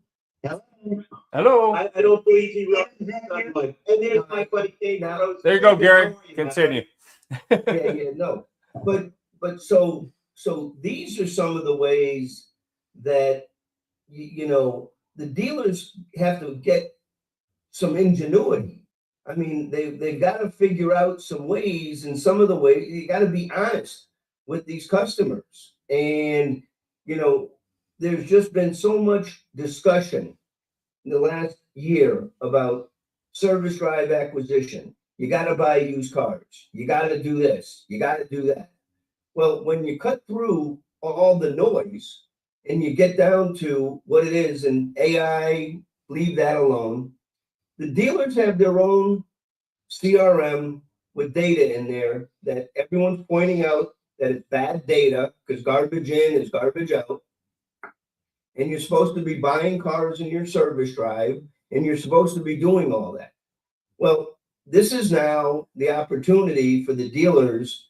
hello. I don't believe he wrote that much. And there's my buddy Dave. There you go, Gary. Continue. No. But so these are some of the ways that the dealers have to get some ingenuity. I mean, they've got to figure out some ways, and some of the ways you got to be honest with these customers. And there's just been so much discussion in the last year about service drive acquisition. You got to buy used cars. You got to do this. You got to do that. Well, when you cut through all the noise and you get down to what it is, and AI, leave that alone. The dealers have their own CRM with data in there that everyone's pointing out that it's bad data because garbage in is garbage out. And you're supposed to be buying cars in your service drive, and you're supposed to be doing all that. Well, this is now the opportunity for the dealers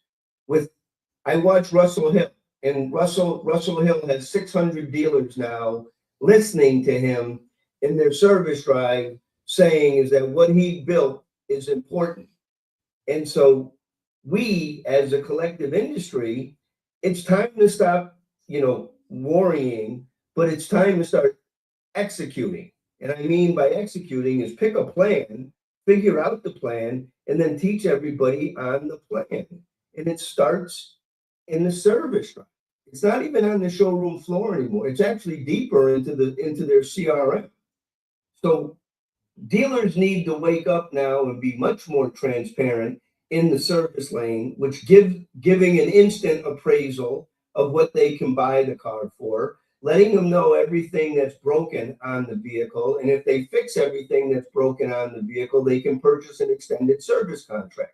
I watch Russell Hill, and Russell Hill has 600 dealers now listening to him in their service drive, saying is that what he built is important. And so we, as a collective industry, it's time to stop, worrying, but it's time to start executing. And I mean by executing is pick a plan, figure out the plan, and then teach everybody on the plan. And it starts in the service drive. It's not even on the showroom floor anymore. It's actually deeper into their CRM. So dealers need to wake up now and be much more transparent in the service lane, which giving an instant appraisal of what they can buy the car for, letting them know everything that's broken on the vehicle. And if they fix everything that's broken on the vehicle, they can purchase an extended service contract.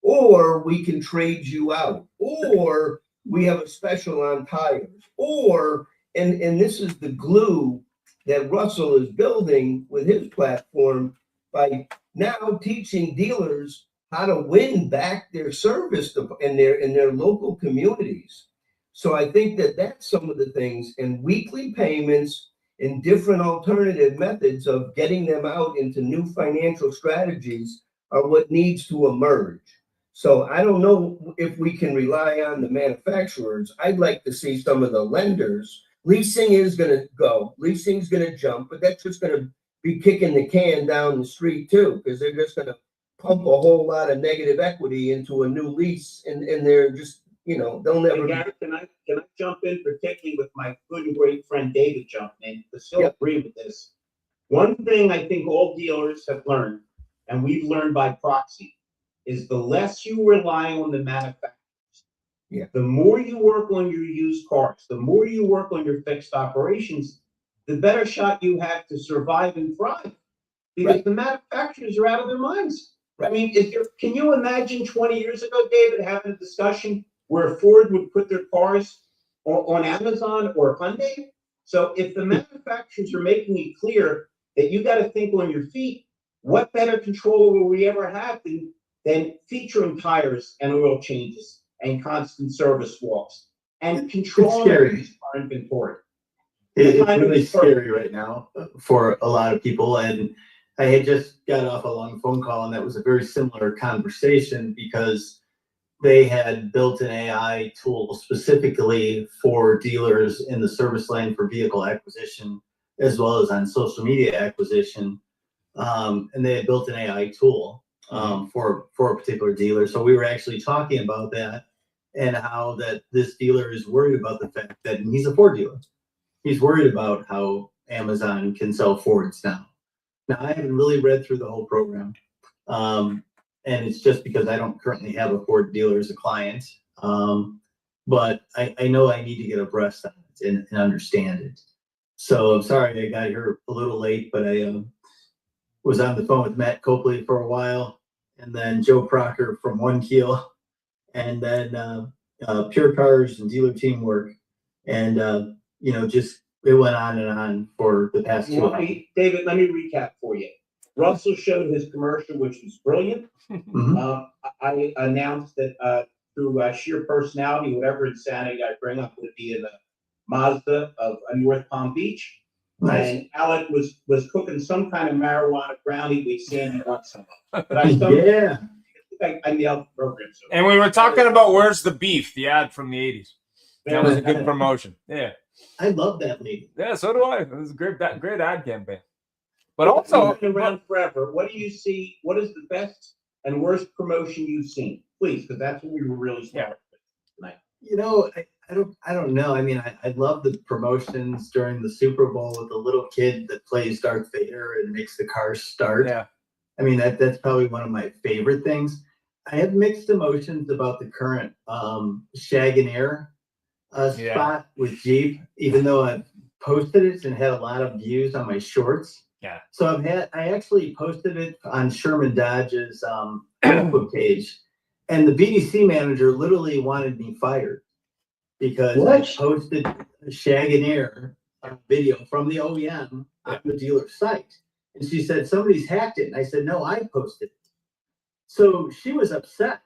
Or we can trade you out. Or we have a special on tires. Or, and this is the glue that Russell is building with his platform by now teaching dealers how to win back their service in their local communities. So I think that that's some of the things, and weekly payments and different alternative methods of getting them out into new financial strategies are what needs to emerge. So I don't know if we can rely on the manufacturers. I'd like to see some of the lenders. Leasing is going to go. Leasing's going to jump, but that's just going to be kicking the can down the street too, because they're just going to pump a whole lot of negative equity into a new lease, and they're just, they'll never. Hey, Gary, can I jump in, particularly with my good and great friend David jumping in? To still agree with this. One thing I think all dealers have learned, and we've learned by proxy, is the less you rely on the manufacturers. Yeah. The more you work on your used cars, the more you work on your fixed operations, the better shot you have to survive and thrive. Because the manufacturers are out of their minds. I mean, can you imagine 20 years ago, David, having a discussion where Ford would put their cars on Amazon or Hyundai? So if the manufacturers are making it clear that you got to think on your feet, what better control will we ever have than featuring tires and oil changes and constant service walks and controlling our inventory? It's really scary right now for a lot of people. And I had just got off a long phone call, and that was a very similar conversation because they had built an AI tool specifically for dealers in the service lane for vehicle acquisition, as well as on social media acquisition. And they had built an AI tool for a particular dealer. So we were actually talking about that and how that this dealer is worried about the fact that he's a Ford dealer. He's worried about how Amazon can sell Fords now. Now, I haven't really read through the whole program. And it's just because I don't currently have a Ford dealer as a client. But I know I need to get abreast on it and understand it. So I'm sorry I got here a little late, but I was on the phone with Matt Copley for a while, and then Joe Crocker from One Keel, and then Pure Cars and Dealer Teamwork. And, just it went on for the past 2 hours. David, let me recap for you. Russell showed his commercial, which was brilliant. I announced that through sheer personality, whatever insanity I bring up would be in a Mazda of North Palm Beach. Nice. And Alec was cooking some kind of marijuana brownie with Sandy once in a while. But I nailed the program. So. And we were talking about Where's the Beef, the ad from the 80s. That was a good promotion. Yeah. I love that lady. Yeah, so do I. It was a great ad campaign. But also, around forever. What do you see? What is the best and worst promotion you've seen? Please, because that's what we were really starting with tonight. I don't know. I mean, I love the promotions during the Super Bowl with the little kid that plays Darth Vader and makes the car start. Yeah. I mean, that's probably one of my favorite things. I have mixed emotions about the current Shagoneer spot with Jeep, even though I've posted it and had a lot of views on my shorts. Yeah. So I actually posted it on Sherman Dodge's Facebook page, and the BDC manager literally wanted me fired because I posted a Shagoneer video from the OEM on the dealer's site. And she said, somebody's hacked it. And I said, no, I posted it. So she was upset,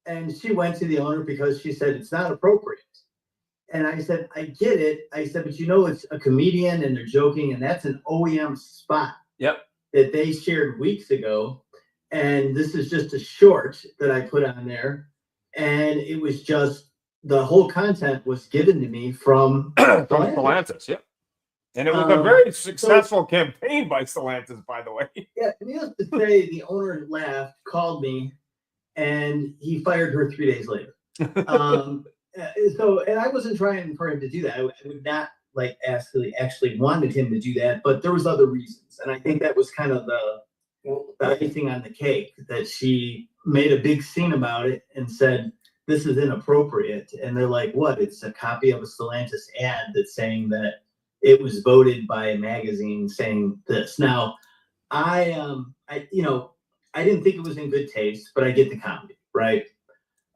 and she went to the owner because she said it's not appropriate. And I said, I get it. I said, but it's a comedian and they're joking, and that's an OEM spot. Yep. That they shared weeks ago. and this is just a short that I put on there, and it was just the whole content was given to me from Stellantis, yeah. And it was a very successful campaign by Stellantis, by the way. Yeah, needless to say, the owner laughed, called me, and he fired her 3 days later. So, and I wasn't trying for him to do that. I would not like actually wanted him to do that, but there was other reasons, and I think that was kind of the icing on the cake, that she made a big scene about it and said this is inappropriate. And they're like, "What? It's a copy of a Stellantis ad that's saying that it was voted by a magazine saying this." Now, I didn't think it was in good taste, but I get the comedy, right?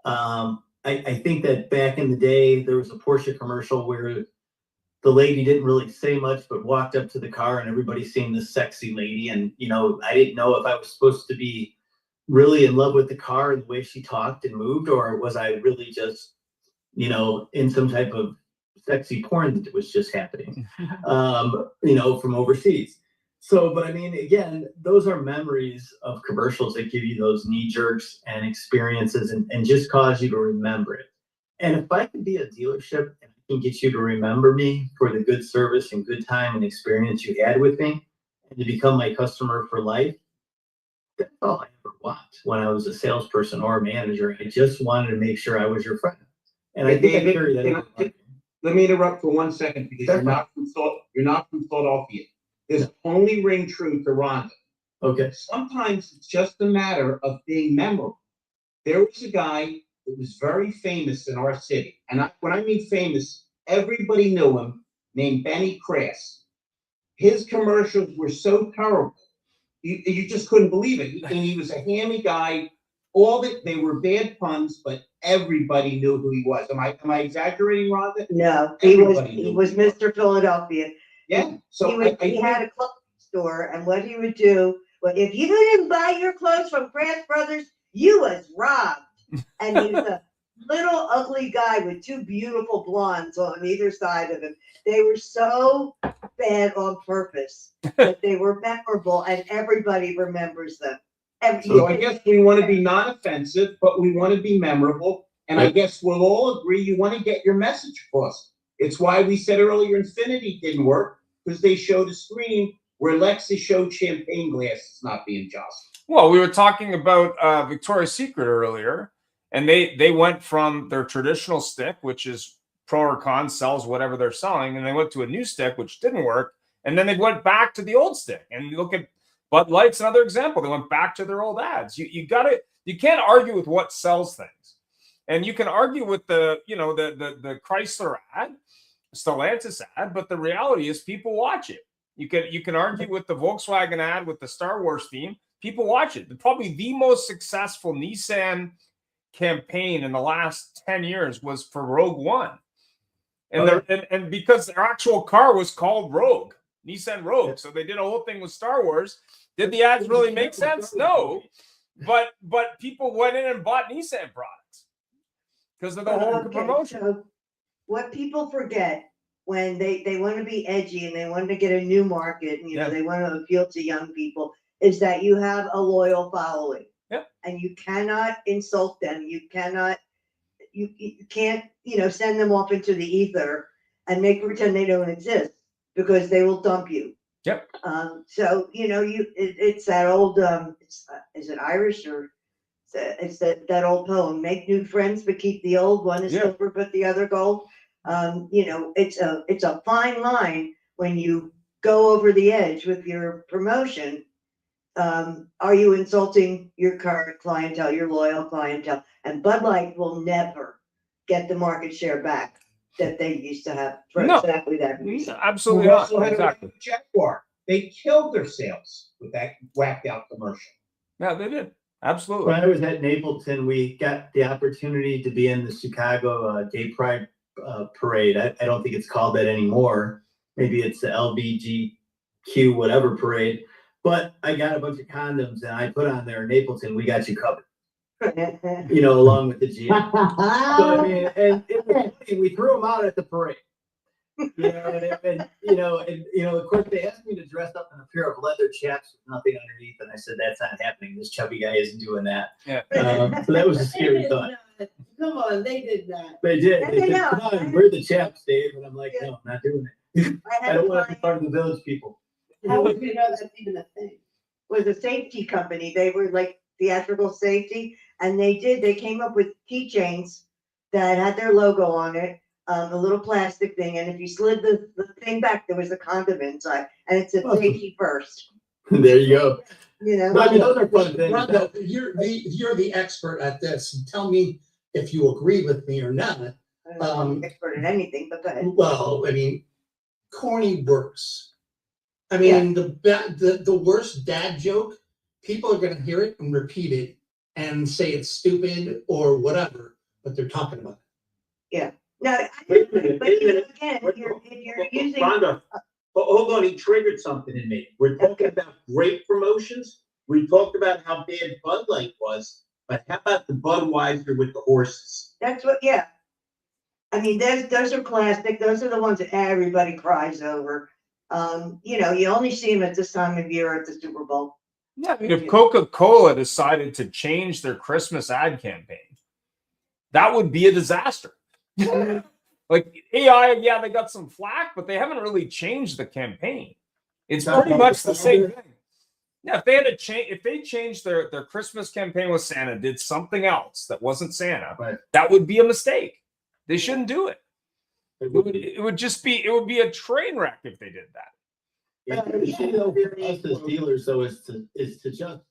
I think that back in the day, there was a Porsche commercial where the lady didn't really say much, but walked up to the car and everybody seen this sexy lady. And, I didn't know if I was supposed to be really in love with the car and the way she talked and moved, or was I really just, in some type of sexy porn that was just happening, from overseas. So, but I mean, again, those are memories of commercials that give you those knee jerks and experiences and just cause you to remember it. And if I can be a dealership and I can get you to remember me for the good service and good time and experience you had with me, and to become my customer for life, that's all I ever want when I was a salesperson or a manager. I just wanted to make sure I was your friend. And I think I carry that. Let me interrupt for 1 second, because you're not from Philadelphia. This only ring true to Rhonda. Okay. Sometimes it's just a matter of being memorable. There was a guy that was very famous in our city, and when I mean famous, everybody knew him, named Benny Crass. His commercials were so terrible, you just couldn't believe it. And he was a hammy guy. They were bad puns, but everybody knew who he was. Am I exaggerating, Rhonda? No, he was Mr. Philadelphia. Yeah. So he had a clothing store, and what he would do, if you didn't buy your clothes from Craft Brothers, you was robbed. And he was a little ugly guy with two beautiful blondes on either side of him. They were so bad on purpose that they were memorable, and everybody remembers them. So I guess we want to be non-offensive, but we want to be memorable. And I guess we'll all agree you want to get your message across. It's why we said earlier Infinity didn't work, because they showed a screen where Lexus showed champagne glasses not being jostled. Well, we were talking about Victoria's Secret earlier, and they went from their traditional stick, which is pro or con, sells whatever they're selling, and they went to a new stick, which didn't work, and then they went back to the old stick. And you look at Bud Light's another example. They went back to their old ads. You can't argue with what sells things. And you can argue with the Chrysler ad, Stellantis ad, but the reality is people watch it. You can argue with the Volkswagen ad with the Star Wars theme. People watch it. Probably the most successful Nissan campaign in the last 10 years was for Rogue One. And because their actual car was called Rogue, Nissan Rogue. So they did a whole thing with Star Wars. Did the ads really make sense? No. But people went in and bought Nissan products because of the whole promotion. So what people forget when they want to be edgy and they want to get a new market, and they want to appeal to young people, is that you have a loyal following. Yep. And you cannot insult them. You can't send them off into the ether and make pretend they don't exist, because they will dump you. Yep. So it's that old is it Irish, or it's that old poem, make new friends but keep the old. One is silver but the other gold. It's a fine line when you go over the edge with your promotion. Are you insulting your current clientele, your loyal clientele? And Bud Light will never get the market share back that they used to have for exactly that reason. Absolutely not. Exactly. Jaguar, they killed their sales with that whacked out commercial. Yeah, they did. Absolutely. When I was at Napleton, we got the opportunity to be in the Chicago Gay Pride parade. I don't think it's called that anymore. Maybe it's the LBGQ whatever parade. But I got a bunch of condoms and I put on there, Napleton, we got you covered. Along with the GM. So, I mean, and it was funny, we threw them out at the parade. Of course, they asked me to dress up in a pair of leather chaps with nothing underneath, and I said that's not happening. This chubby guy isn't doing that. Yeah. So that was a They scary did thought. not. Come on, they did not. They did. And They they said, know. "Come on, wear the chaps, Dave," and I'm like, Yeah. "No, I'm not doing it. I I had a don't want to be client part of the village people." How would you know that's even a thing? was a safety company. They were like theatrical safety, and they came up with keychains that had their logo on it, a little plastic thing, and if you slid the thing back, there was a condom inside, and it said Awesome. safety first. There you go. You know, But I mean, those are fun things. Rhonda, you're the expert at this. Tell me if you agree with me or not. I don't know if I'm an expert at anything, but go ahead. Well, I mean, corny works. I mean, the worst dad joke, people are gonna hear it and repeat it and say it's stupid or whatever, but they're talking about it. Yeah. No, Wait a minute, but wait a even minute. again, if you're using. Rhonda, hold on, he triggered something in me. We're talking about great promotions. We talked about how bad Bud Light was, but how about the Budweiser with the horses? That's what, yeah. I mean, those are classic. Those are the ones that everybody cries over. You only see them at this time of year at the Super Bowl. Yeah, if Coca-Cola decided to change their Christmas ad campaign, that would be a disaster. Like AI, yeah, they got some flack, but they haven't really changed the campaign. It's pretty much the same thing. Yeah, if they had to change, if they changed their Christmas campaign with Santa, did something else that wasn't Santa, Right. that would be a mistake. They shouldn't do it. It would be a train wreck if they did that. Yeah, the key though for us as dealers though is to just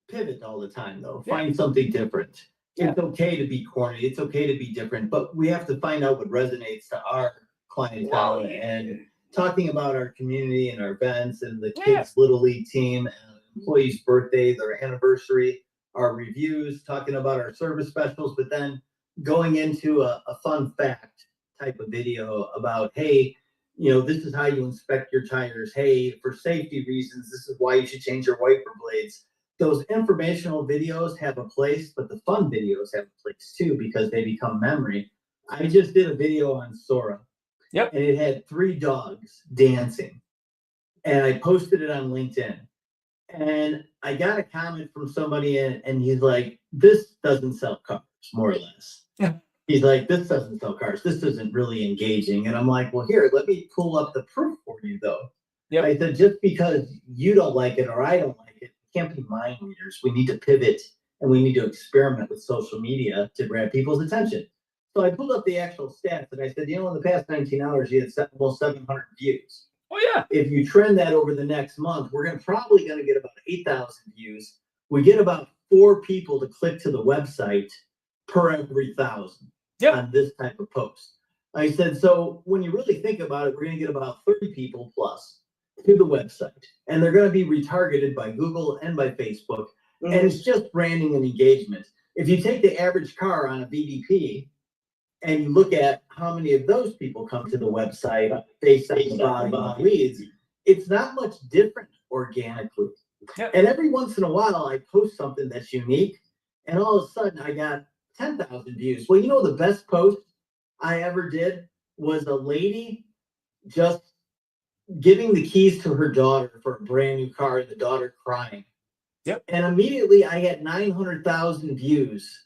pivot all the time though. Yeah. Find something different. Yeah. It's okay to be corny. It's okay to be different, but we have to find out what resonates to our clientele and talking about our community and our events and the kids' little league team, and employees' birthday, their anniversary, our reviews, talking about our service specials, but then going into a fun fact type of video about, hey, this is how you inspect your tires. Hey, for safety reasons, this is why you should change your wiper blades. Those informational videos have a place, but the fun videos have a place too, because they become memory. I just did a video on Sora. Yep. And it had 3 dogs dancing. And I posted it on LinkedIn. And I got a comment from somebody and he's like, this doesn't sell cars, more or less. Yeah. He's like, this doesn't sell cars. This isn't really engaging. And I'm like, well, here, let me pull up the proof for you, though. Yep. I said, just because you don't like it or I don't like it, can't be mind readers. We need to pivot and we need to experiment with social media to grab people's attention. So I pulled up the actual stats and I said, in the past 19 hours, you had almost 700 views. Oh, yeah. If you trend that over the next month, we're probably going to get about 8,000 views. We get about 4 people to click to the website per every 1,000 on this type of post. I said, so when you really think about it, we're going to get about 30 people plus to the website. And they're going to be retargeted by Google and by Facebook. And it's just branding and engagement. If you take the average car on a VDP and you look at how many of those people come to the website based on the volume of leads, it's not much different organically. Yep. And every once in a while, I post something that's unique, and all of a sudden I got 10,000 views. Well, the best post I ever did was a lady just giving the keys to her daughter for a brand new car and the daughter crying. Yep. And immediately I had 900,000 views,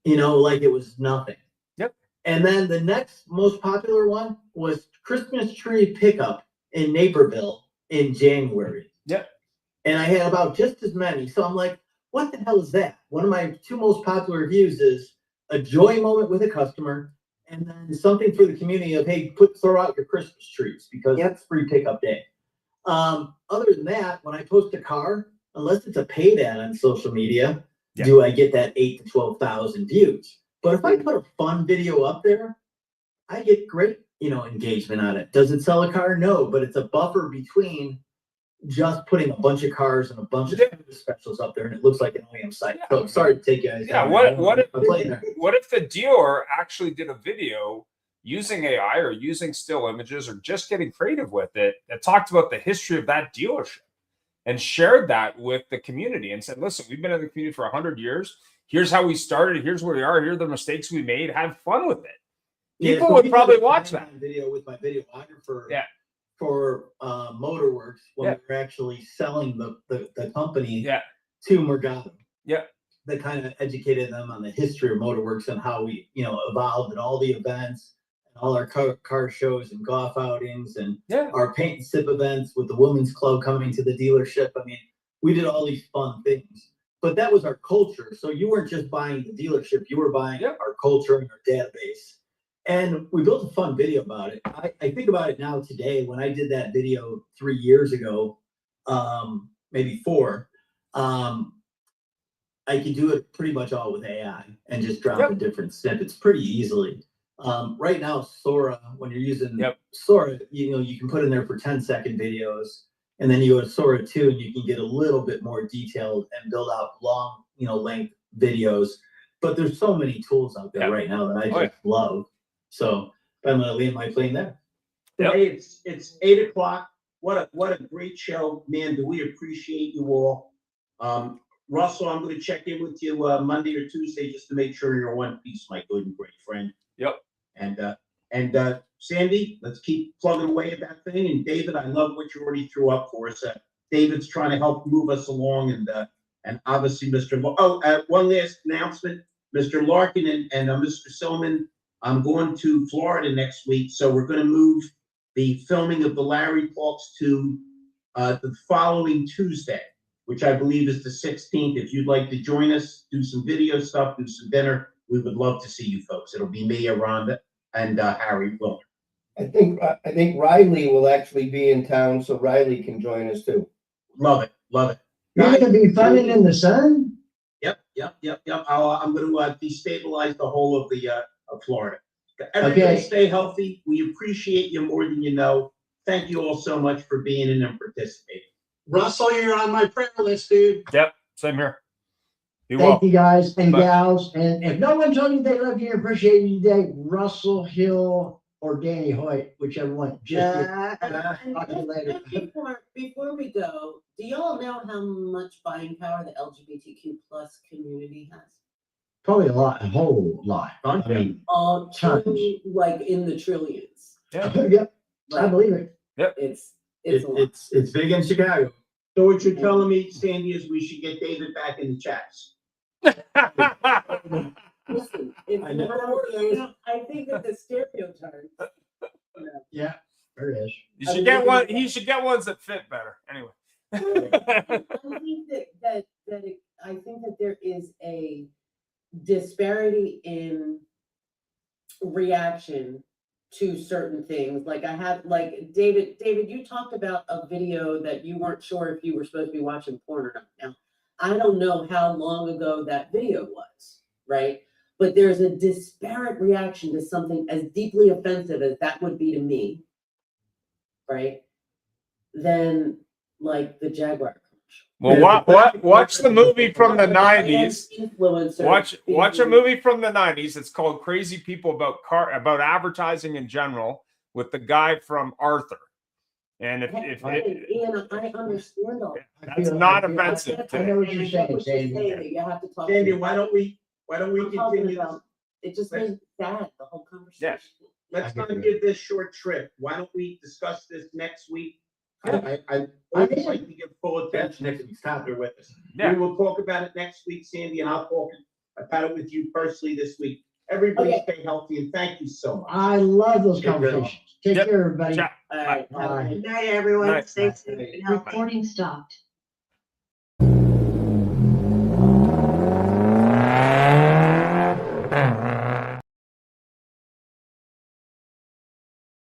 like it was nothing. Yep. And then the next most popular one was Christmas tree pickup in Naperville in January. Yep. And I had about just as many. So I'm like, what the hell is that? One of my 2 most popular reviews is a joy moment with a customer, and then something for the community of, hey, throw out your Christmas trees because it's free pickup day. Other than that, when I post a car, unless it's a paid ad on social media, do I get that 8,000 to 12,000 views. But if I put a fun video up there, I get great, engagement on it. Does it sell a car? No, but it's a buffer between just putting a bunch of cars and a bunch of specials up there, and it looks like an OEM site. So sorry to take you guys. Yeah, what if the dealer actually did a video using AI or using still images or just getting creative with it that talked about the history of that dealership and shared that with the community and said, listen, we've been in the community for 100 years. Here's how we started. Here's where we are. Here are the mistakes we made. Have fun with it. People so would we probably did a watch that. video with my videographer. Yeah. For Motorworks when we were actually selling the company Yeah. to Morgado. Yeah. That kind of educated them on the history of Motorworks and how we, evolved and all the events and all our car shows and golf outings and our paint and sip events with the women's club coming to the dealership. I mean, we did all these fun things, but that was our culture. So you weren't just buying the dealership, you were buying our culture and our database. And we built a fun video about it. I think about it now today when I did that video 3 years ago, maybe 4. I could do it pretty much all with AI and just drop a different snippets pretty easily. Right now, Sora, when you're using Sora, you can put in there for 10-second videos, and then you go to Sora 2 and you can get a little bit more detailed and build out long, length videos. But there's so many tools out there right now that I just love. So I'm gonna leave my plane there. Today it's 8 o'clock. What a great show, man! Do we appreciate you all? Russell, I'm going to check in with you Monday or Tuesday just to make sure you're in one piece, my good and great friend. Yep. And Sandy, let's keep plugging away at that thing. And David, I love what you already threw up for us. David's trying to help move us along, and obviously Mr. One last announcement, Mr. Larkin and Mr. Silman. I'm going to Florida next week, so we're going to move the filming of the Larry Talks to the following Tuesday, which I believe is the 16th. If you'd like to join us, do some video stuff, do some dinner, we would love to see you folks. It'll be me, Rhonda, and Harry Wilmer. I think Riley will actually be in town, so Riley can join us too. Love it. You're gonna be funning in the sun? Yep. I'm going to destabilize the whole of of Florida. Everybody stay healthy. We appreciate you more than you know. Thank you all so much for being in and participating. Russell, you're on my prayer list, dude. Yep, same here. Thank you guys and gals. And if no one told you they love you and appreciate you today, Russell Hill or Danny Hoyt, whichever one. Talk to you later. Before we go, do y'all know how much buying power the LGBTQ plus community has? Probably a whole lot. I mean, tons. Like in the trillions. Yep, I believe it. Yep, it's big in Chicago. So what you're telling me, Sandy, is we should get David back in the chats. Listen, I think that the stereotypes. Yeah, there it is. You should get one. He should get ones that fit better. Anyway. I think that there is a disparity in reaction to certain things. Like David, you talked about a video that you weren't sure if you were supposed to be watching porn or not. Now, I don't know how long ago that video was, right? But there's a disparate reaction to something as deeply offensive as that would be to me, right? Then like the Jaguar. Well, watch the movie from the 90s. Watch a movie from the 90s. It's called Crazy People about advertising in general with the guy from Arthur. And if Ian, I understand all that. That's not offensive. I know what you're saying, Sandy. You have to talk. Sandy, why don't we continue? It just made sad, the whole conversation. Let's not give this short trip. Why don't we discuss this next week? I always like to give full attention next week's topic with us. We will talk about it next week, Sandy, and I'll talk about it with you personally this week. Everybody stay healthy, and thank you so much. I love those conversations. Take care, everybody. Good night, everyone. Stay safe. Recording stopped.